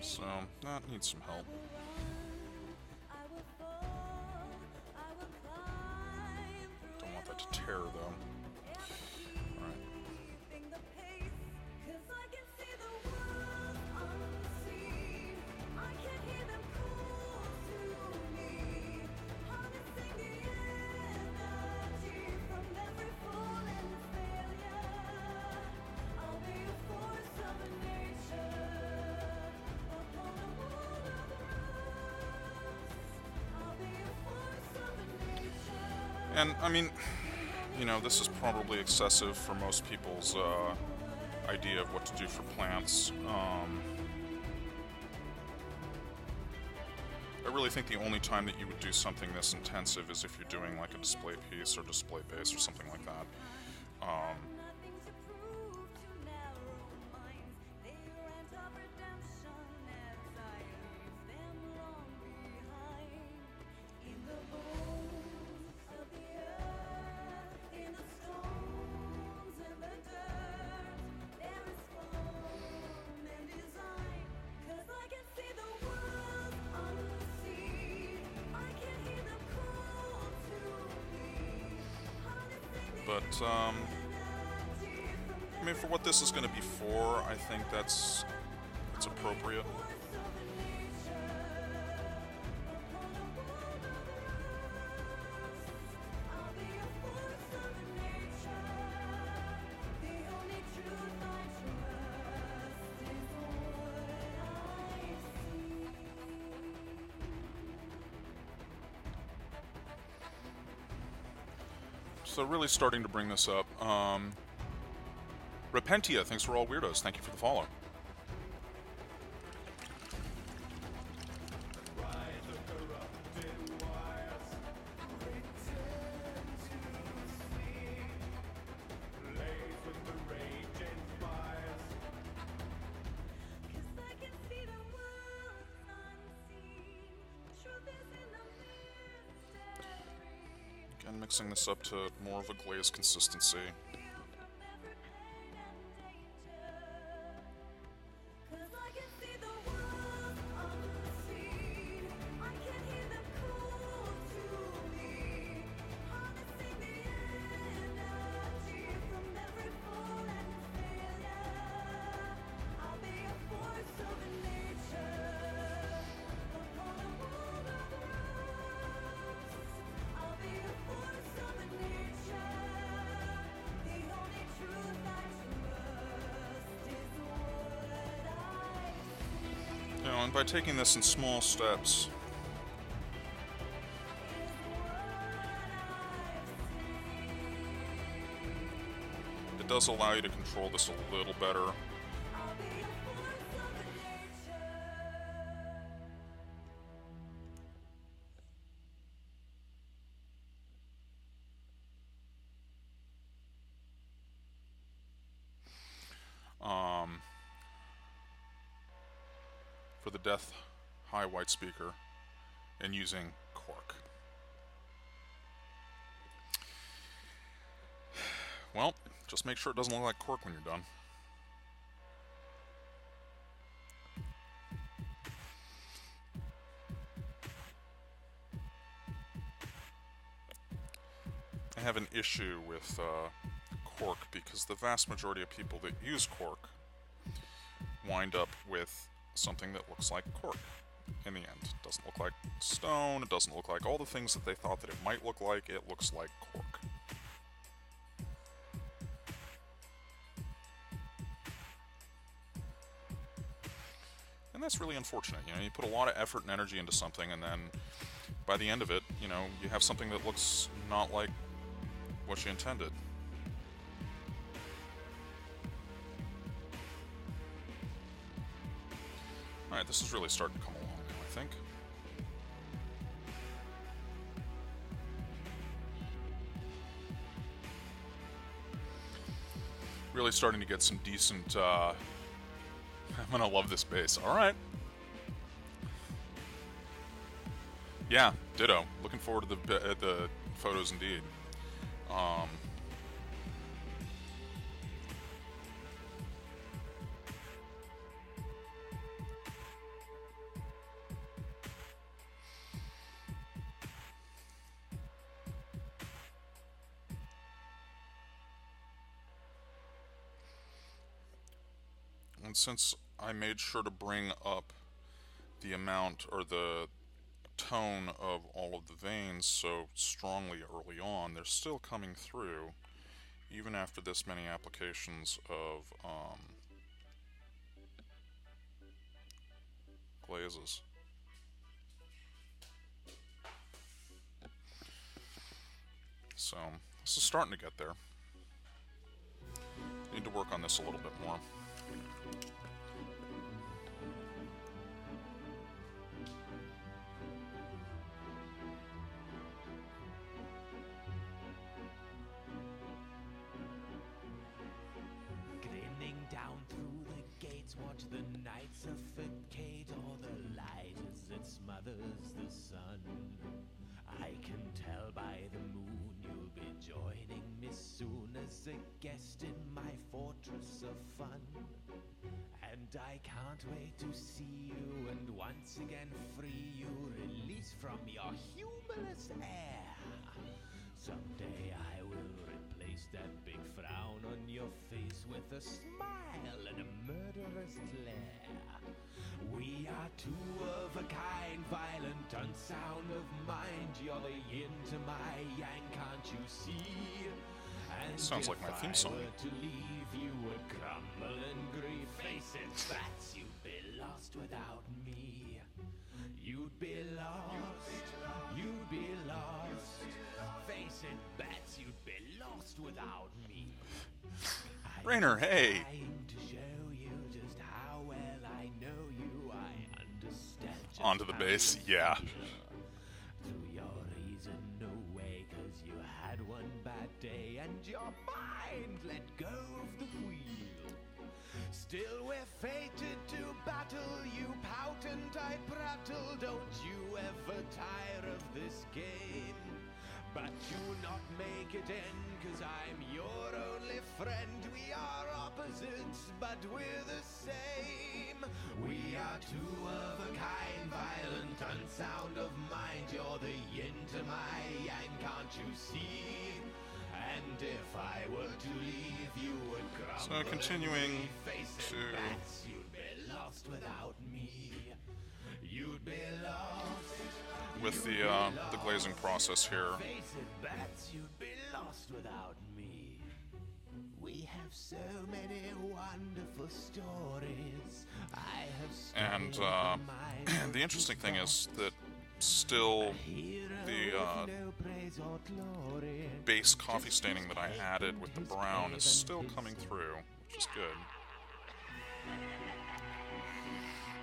So, that needs some help. Don't want that to tear, though. Alright. And, I mean, you know, this is probably excessive for most people's idea of what to do for plants. I really think the only time that you would do something this intensive is if you're doing like a display piece or display base or something like that. But, I mean, for what this is going to be for, I think it's appropriate. So really starting to bring this up. Repentia, thanks for all weirdos. Thank you for the follow. Again, mixing this up to more of a glaze consistency. And by taking this in small steps, it does allow you to control this a little better. For the Death High White Speaker and using cork. Well, just make sure it doesn't look like cork when you're done. I have an issue with cork because the vast majority of people that use cork wind up with something that looks like cork in the end. It doesn't look like stone, it doesn't look like all the things that they thought that it might look like, it looks like cork. And that's really unfortunate. You know, you put a lot of effort and energy into something, and then by the end of it, you know, you have something that looks not like what you intended. Alright, this is really starting to come along now, I think. Really starting to get some decent, I'm gonna love this base. Alright. Yeah, ditto. Looking forward to the photos indeed. And since I made sure to bring up the amount or the tone of all of the veins so strongly early on, they're still coming through even after this many applications of glazes. So this is starting to get there. Need to work on this a little bit more. Grinning down through the gates, watch the night suffocate, or the light as it smothers the sun. I can tell by the moon you'll be joining me soon as a guest in my fortress of fun. And I can't wait to see you and once again free you, release from your humorless air. Someday I will replace that big frown on your face with a smile and a murderous glare. We are two of a kind, violent, unsound of mind. You're the yin to my yang, can't you see? And Sounds like my theme song. If I were to leave, you would crumble in grief. Face it, that's you'd be lost without me. You'd be lost, you'd be lost. Face it, bats, you'd be lost without me. Rainer, hey! Trying to show you just how well I know you. I understand just Onto the how bass, you yeah. feel. Through your reason, no way, 'cause you had one bad day and your mind let go of the wheel. Still we're fated to battle. You pout and I prattle. Don't you ever tire of this game? But you'll not make it end, 'cause I'm your only friend. We are opposites, but we're the same. We are two of a kind, violent, unsound of mind. You're the yin to my yang, can't you see? And if I were to leave, you would crumble. So continuing Face it, to- bats, you'd be lost without me. You'd be lost. With the glazing process here. Face it, bats, you'd be lost without me. We have so many wonderful stories. I have And studied my the interesting thing is that still hero the with no praise or glory. base coffee staining that I added with the brown is still coming through, which is good.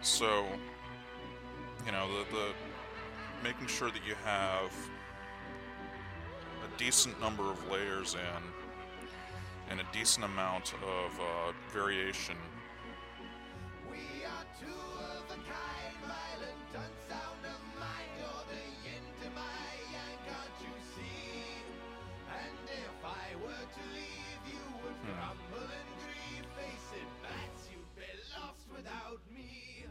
So, you know, the making sure that you have a decent number of layers in and a decent amount of variation. We are two of a kind, violent, unsound of mind. You're the yin to my yang, can't you see? And if I were to leave, you would crumble and grieve. Face it, bats, you'd be lost without me.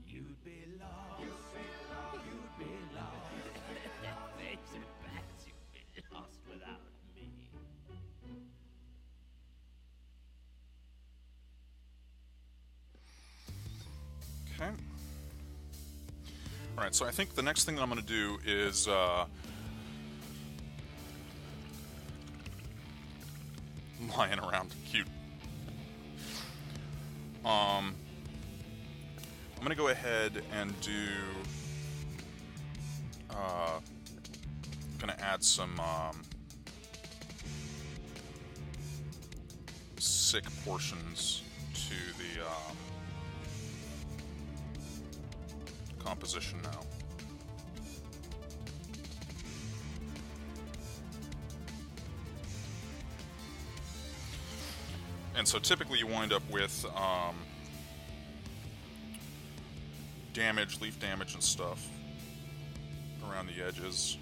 You'd be lost. You'd be lost. Face it, bats, you'd be lost without me. Okay. Alright, so I think the next thing that I'm going to do is lying around. Cute. I'm going to go ahead and do going to add some sick portions to the composition now. And so typically you wind up with damage, leaf damage and stuff around the edges.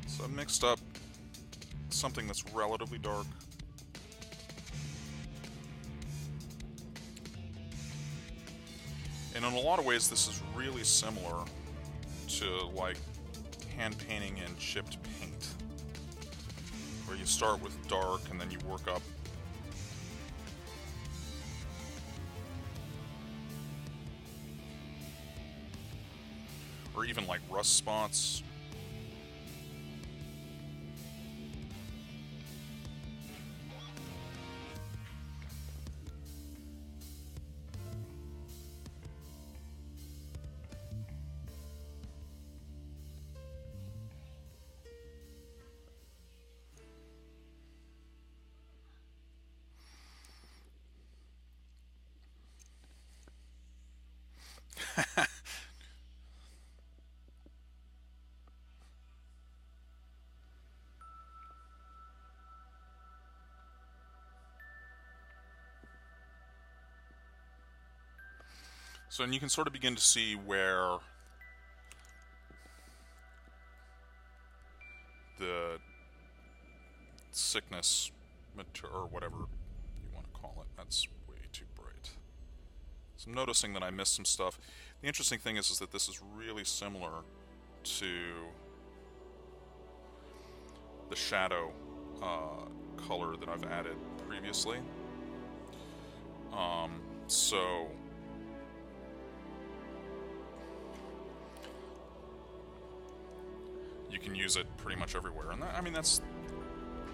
So I mixed up something that's relatively dark. And in a lot of ways this is really similar to like hand painting in chipped paint, where you you start with dark and then you work up. Or even like rust spots. So, and you can sort of begin to see where the sickness, or whatever you want to call it, that's way too bright. So I'm noticing that I missed some stuff. The interesting thing is that this is really similar to the shadow color that I've added previously. So you can use it pretty much everywhere, and that, I mean, that's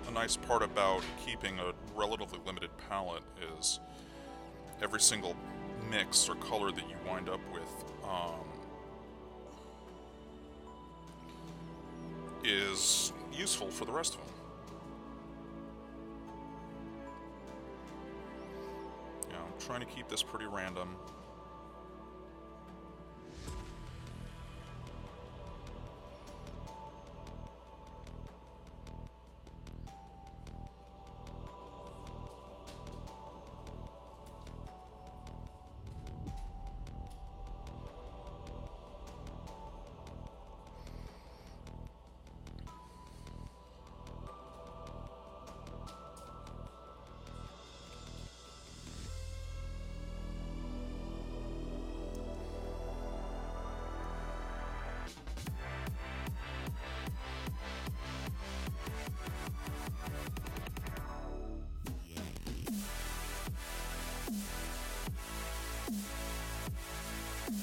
a nice part about keeping a relatively limited palette, is every single mix or color that you wind up with is useful for the rest of them. Yeah, I'm trying to keep this pretty random.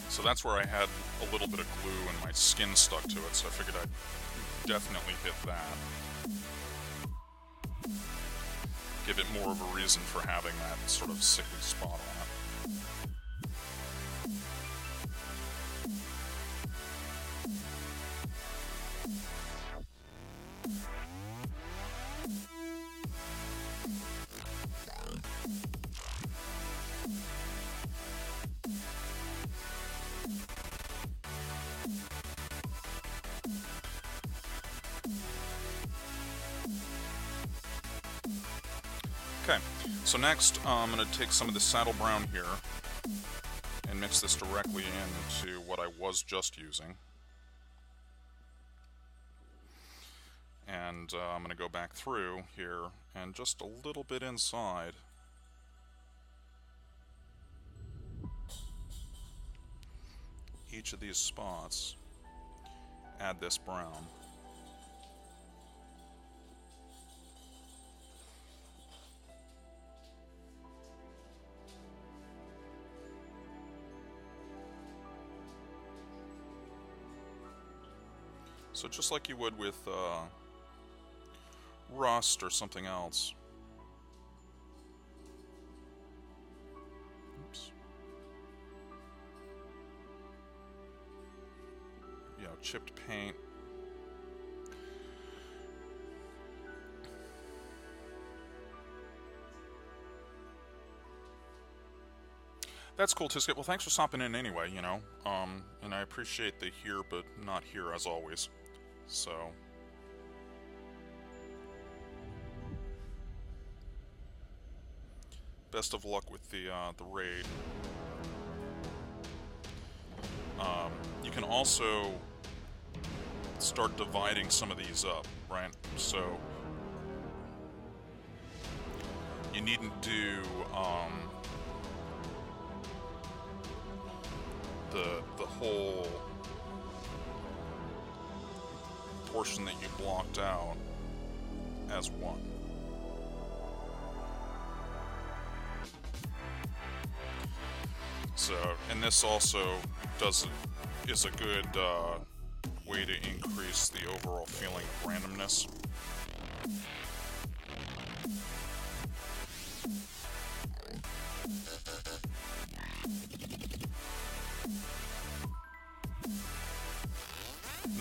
So that's where I had a little bit of glue and my skin stuck to it, so I figured I'd definitely hit that. Give it more of a reason for having that sort of sickly spot on it. Okay, so next I'm going to take some of the saddle brown here and mix this directly into what I was just using. And I'm going to go back through here and just a little bit inside each of these spots add this brown. So just like you would with rust or something else. Oops. You know, chipped paint. That's cool, Tisket. Well, thanks for stopping in anyway, you know. And I appreciate the here but not here as always. So best of luck with the raid. You can also start dividing some of these up, right? So you needn't do the whole portion that you blocked out. as one. So, and this also is a good way to increase the overall feeling of randomness.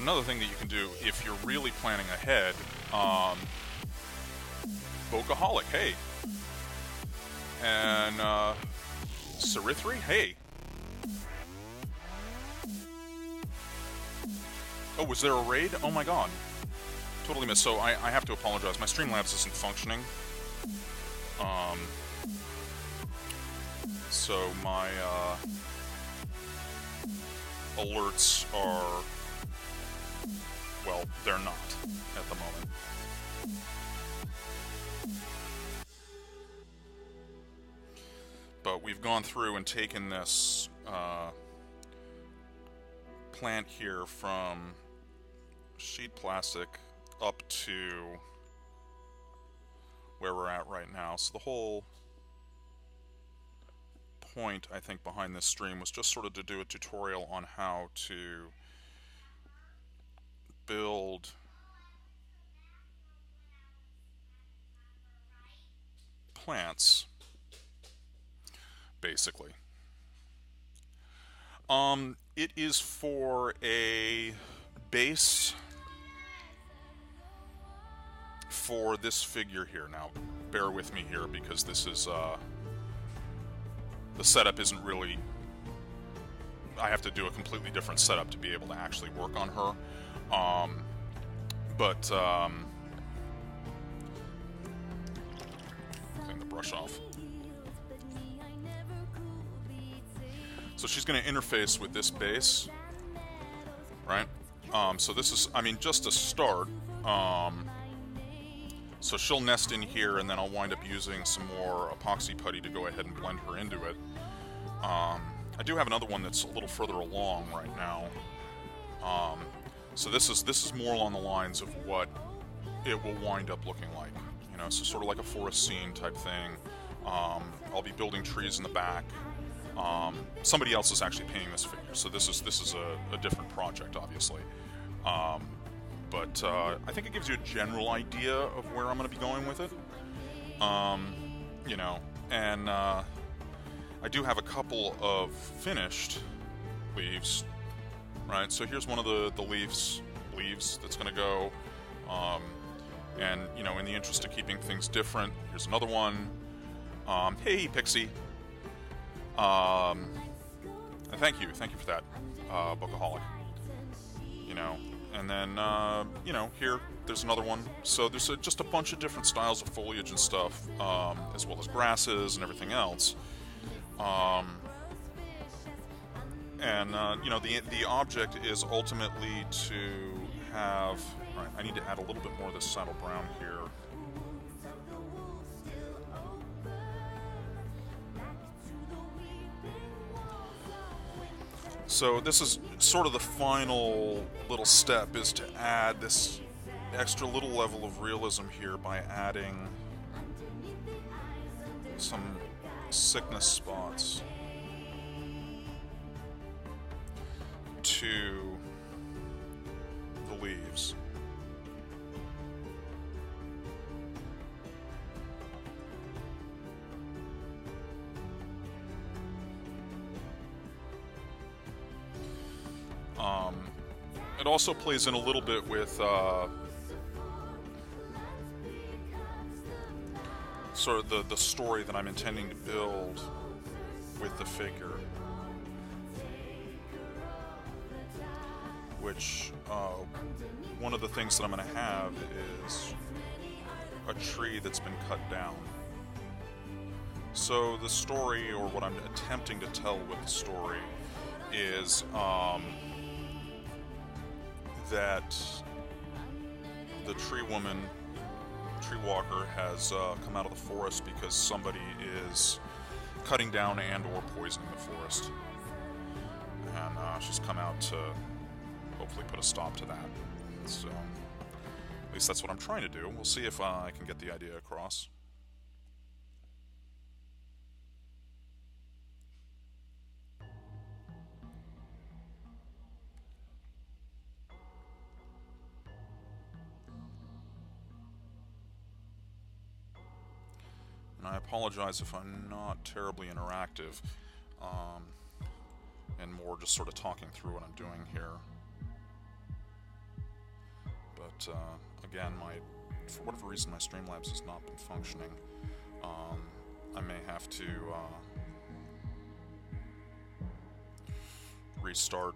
Another thing that you can do if you're really planning ahead, Vocaholic, hey. And Sarithri, hey. Oh, was there a raid? Oh my god. Totally missed. So I have to apologize. My Streamlabs isn't functioning. So my alerts are, well, they're not at the moment. But we've gone through and taken this plant here from sheet plastic up to where we're at right now. So the whole point, I think, behind this stream was just sort of to do a tutorial on how to build plants, basically. It is for a base for this figure here. Now, bear with me here because this is, the setup isn't really, I have to do a completely different setup to be able to actually work on her. Clean the brush off. So she's going to interface with this base, right? So this is, I mean, just a start. So she'll nest in here, and then I'll wind up using some more epoxy putty to go ahead and blend her into it. I do have another one that's a little further along right now. So this is more along the lines of what it will wind up looking like. You know, so sort of like a forest scene type thing. I'll be building trees in the back. Somebody else is actually painting this figure, so this is a different project, obviously. But I think it gives you a general idea of where I'm going to be going with it. You know, and I do have a couple of finished leaves, right? So here's one of the leaves that's going to go. And, you know, in the interest of keeping things different, here's another one. Hey, Pixie. And thank you for that, Bookaholic. You know, and then, you know, there's another one. So there's just a bunch of different styles of foliage and stuff, as well as grasses and everything else. You know, the object is ultimately to have, right, I need to add a little bit more of this saddle brown here. So this is sort of the final little step, is to add this extra little level of realism here by adding some sickness spots to the leaves. It also plays in a little bit with sort of the story that I'm intending to build with the figure, which one of the things that I'm going to have is a tree that's been cut down. So the story, or what I'm attempting to tell with the story, is that the tree walker has come out of the forest because somebody is cutting down and or poisoning the forest. And she's come out to hopefully put a stop to that. So least that's what I'm trying to do. We'll see if I can get the idea across. And I apologize if I'm not terribly interactive, and more just sort of talking through what I'm doing here. But again, for whatever reason, my Streamlabs has not been functioning. I may have to restart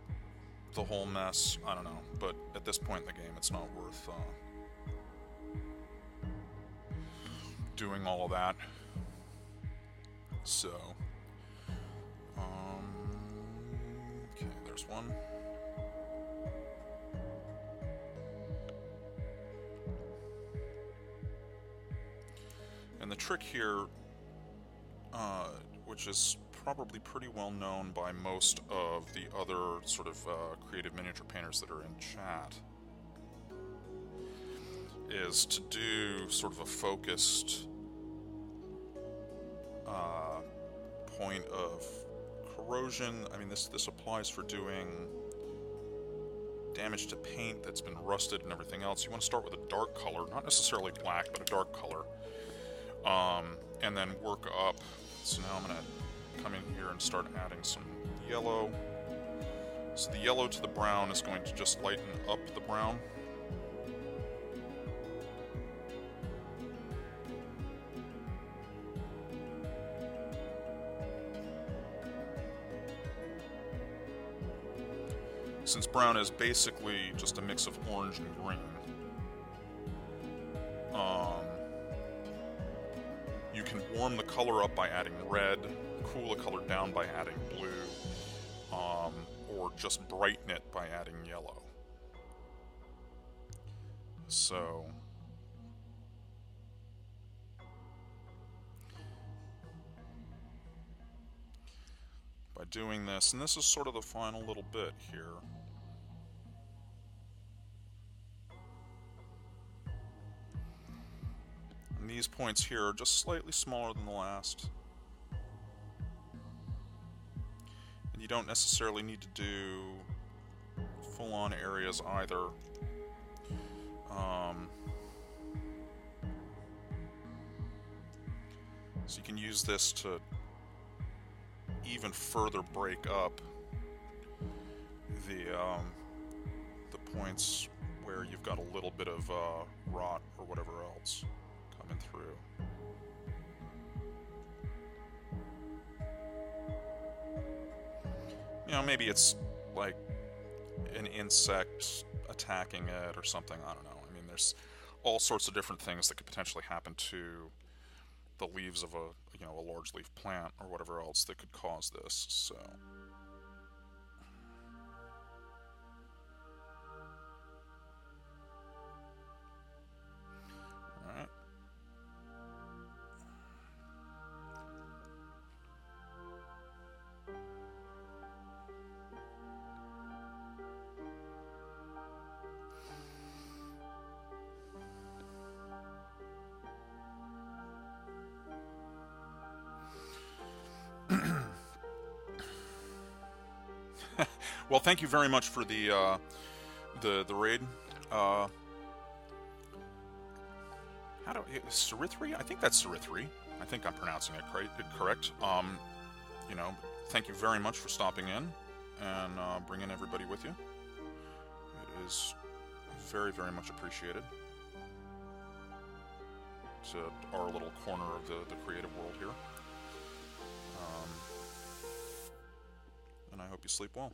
the whole mess. I don't know, but at this point in the game, it's not worth doing all of that. So, okay, there's one. And the trick here, which is probably pretty well known by most of the other sort of creative miniature painters that are in chat, is to do sort of a focused point of corrosion. I mean, this applies for doing damage to paint that's been rusted and everything else. You want to start with a dark color, not necessarily black, but a dark color, and then work up. So now I'm going to come in here and start adding some yellow. So the yellow to the brown is going to just lighten up the brown. Since brown is basically just a mix of orange and green, you can warm the color up by adding red, cool the color down by adding blue, or just brighten it by adding yellow. So, by doing this, and this is sort of the final little bit here, and these points here are just slightly smaller than the last. And you don't necessarily need to do full-on areas either. So you can use this to even further break up the points where you've got a little bit of rot or whatever else coming through. You know, maybe it's like an insect attacking it or something, I don't know. I mean, there's all sorts of different things that could potentially happen to the leaves of a large leaf plant or whatever else that could cause this, so. Alright. Well, thank you very much for the raid. Sarithri? I think that's Sarithri. I think I'm pronouncing it correct. You know, thank you very much for stopping in and bringing everybody with you. It is very, very much appreciated to our little corner of the creative world here. And I hope you sleep well.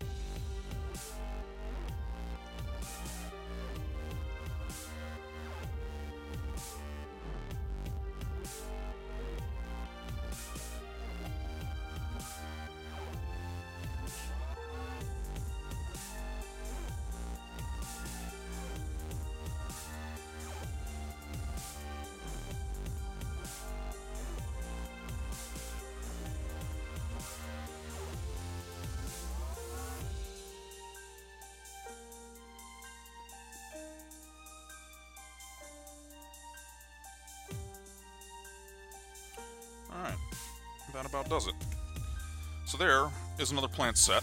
that about does it. So there is another plant set.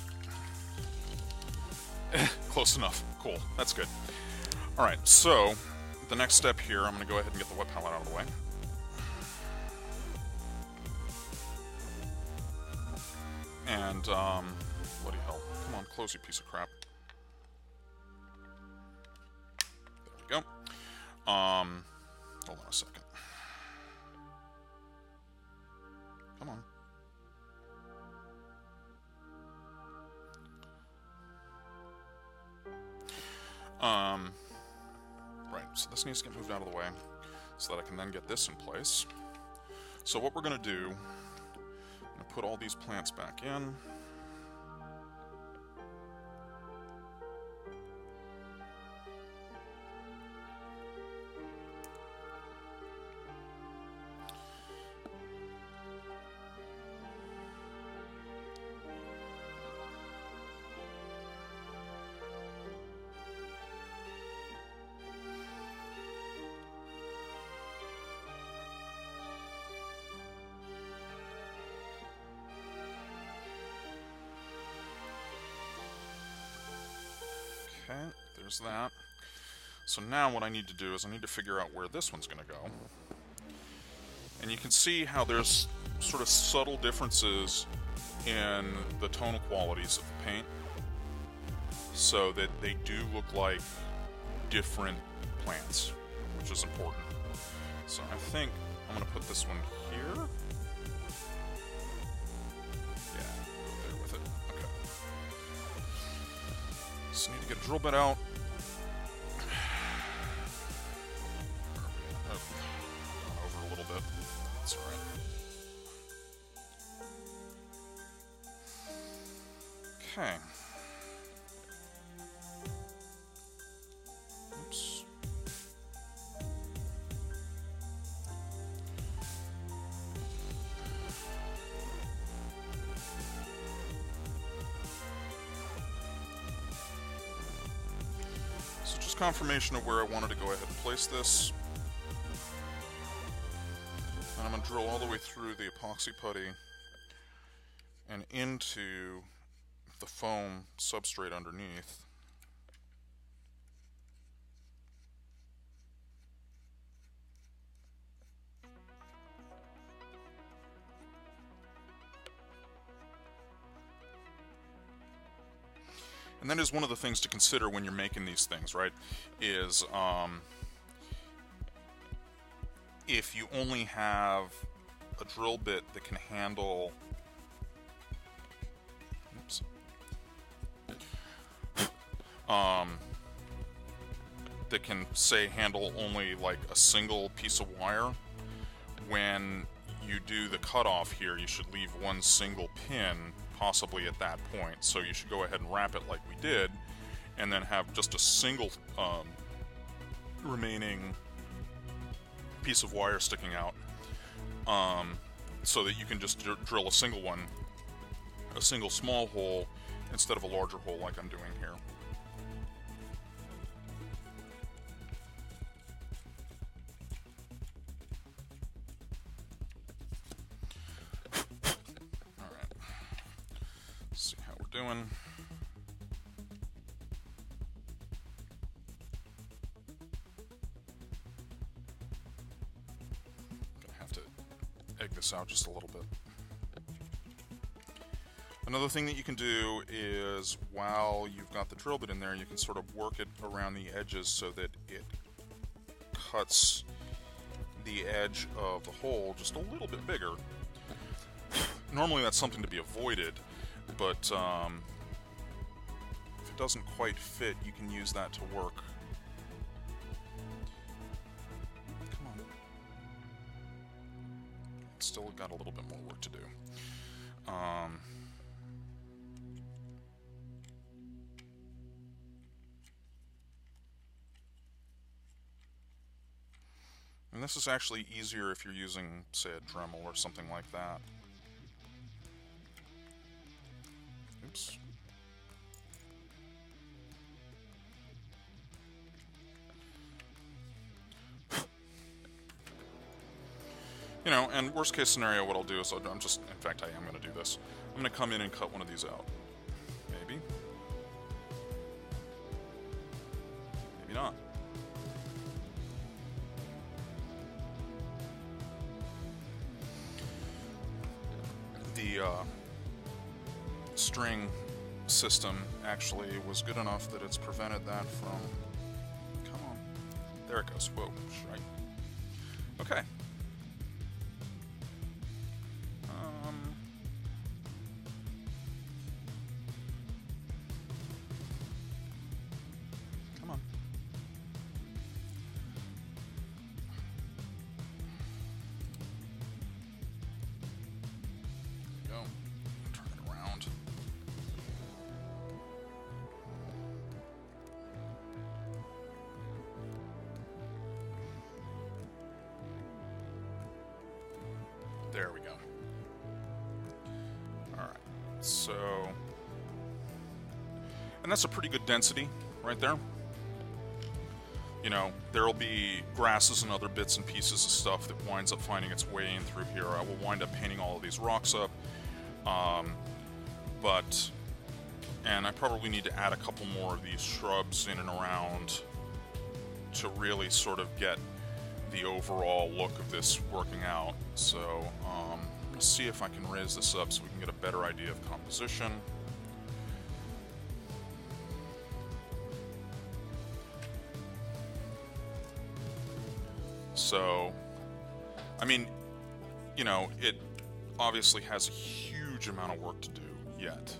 Close enough. Cool. That's good. Alright, so the next step here, I'm going to go ahead and get the wet palette out of the way. And, bloody hell. Come on, close, you piece of crap. There we go. Hold on a second. Come on. Right, so this needs to get moved out of the way so that I can then get this in place. So what we're going to do, I'm going to put all these plants back in. Okay, there's that. So now what I need to do is I need to figure out where this one's going to go. And you can see how there's sort of subtle differences in the tonal qualities of the paint, so that they do look like different plants, which is important. So I think I'm going to put this one here. Yeah, go there with it. Okay. Just need to get a drill bit out. Oh, gone over a little bit. That's alright. Okay. Oops. So just confirmation of where I wanted to go ahead and place this. And I'm going to drill all the way through the epoxy putty and into the foam substrate underneath. And that is one of the things to consider when you're making these things, right? Is if you only have a drill bit that can handle, oops, that can, say, handle only like a single piece of wire, when you do the cutoff here, you should leave one single pin possibly at that point. So you should go ahead and wrap it like we did, and then have just a single remaining piece of wire sticking out, so that you can just drill a single one, a single small hole, instead of a larger hole like I'm doing here. Alright, let's see how we're doing. Gonna have to egg this out just a little bit. Another thing that you can do is, while you've got the drill bit in there, you can sort of work it around the edges so that it cuts the edge of the hole just a little bit bigger. Normally that's something to be avoided, but if it doesn't quite fit, you can use that to work. Come on. Still got a little bit more work to do. And this is actually easier if you're using, say, a Dremel or something like that. Oops. You know, and worst case scenario, what I'll do is I'm just, in fact, I am going to do this. I'm going to come in and cut one of these out. Maybe. Maybe not. The string system actually was good enough that it's prevented that from... Come on. There it goes. Whoa. Right. Okay. Come on. There we go. Turn it around. There we go. Alright, so... And that's a pretty good density right there. You know, there'll be grasses and other bits and pieces of stuff that winds up finding its way in through here. I will wind up painting all of these rocks up. And I probably need to add a couple more of these shrubs in and around to really sort of get the overall look of this working out. So, let's see if I can raise this up so we can get a better idea of composition. So, I mean, you know, it obviously has a huge amount of work to do yet.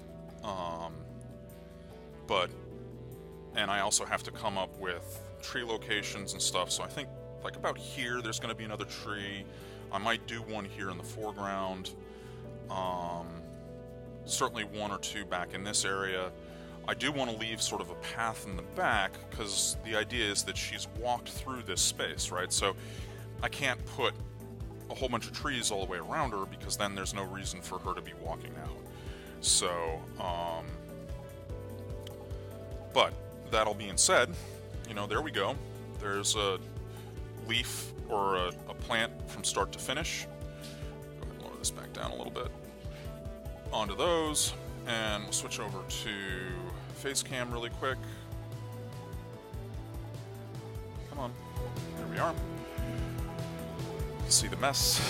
And I also have to come up with tree locations and stuff, so I think like about here there's going to be another tree. I might do one here in the foreground. Certainly one or two back in this area. I do want to leave sort of a path in the back, because the idea is that she's walked through this space, right? So I can't put a whole bunch of trees all the way around her, because then there's no reason for her to be walking out. So, but that all being said, you know, there we go. There's a leaf or a plant from start to finish. Go ahead and lower this back down a little bit. Onto those, and we'll switch over to face cam really quick. Come on, there we are. See the mess.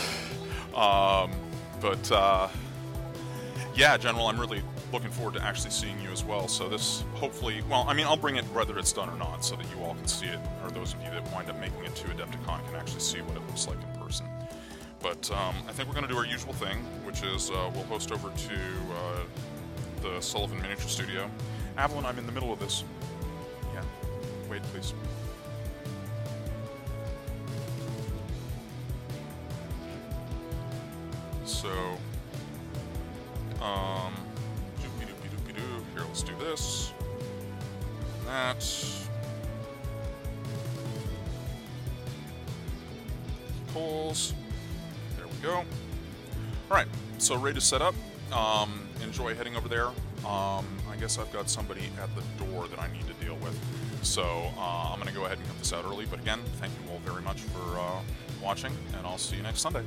Yeah, General, I'm really looking forward to actually seeing you as well. So this, hopefully, well, I mean, I'll bring it whether it's done or not, so that you all can see it, or those of you that wind up making it to Adepticon can actually see what it looks like in person. But I think we're going to do our usual thing, which is we'll host over to the Sullivan Miniature Studio. Avalon, I'm in the middle of this. Yeah, wait, please. So, doopy-doopy-doopy-doo. Here, let's do this. And that. Coals. There we go. Alright, so ready to set up. Enjoy heading over there. I guess I've got somebody at the door that I need to deal with. So, I'm going to go ahead and cut this out early. But again, thank you all very much for watching, and I'll see you next Sunday.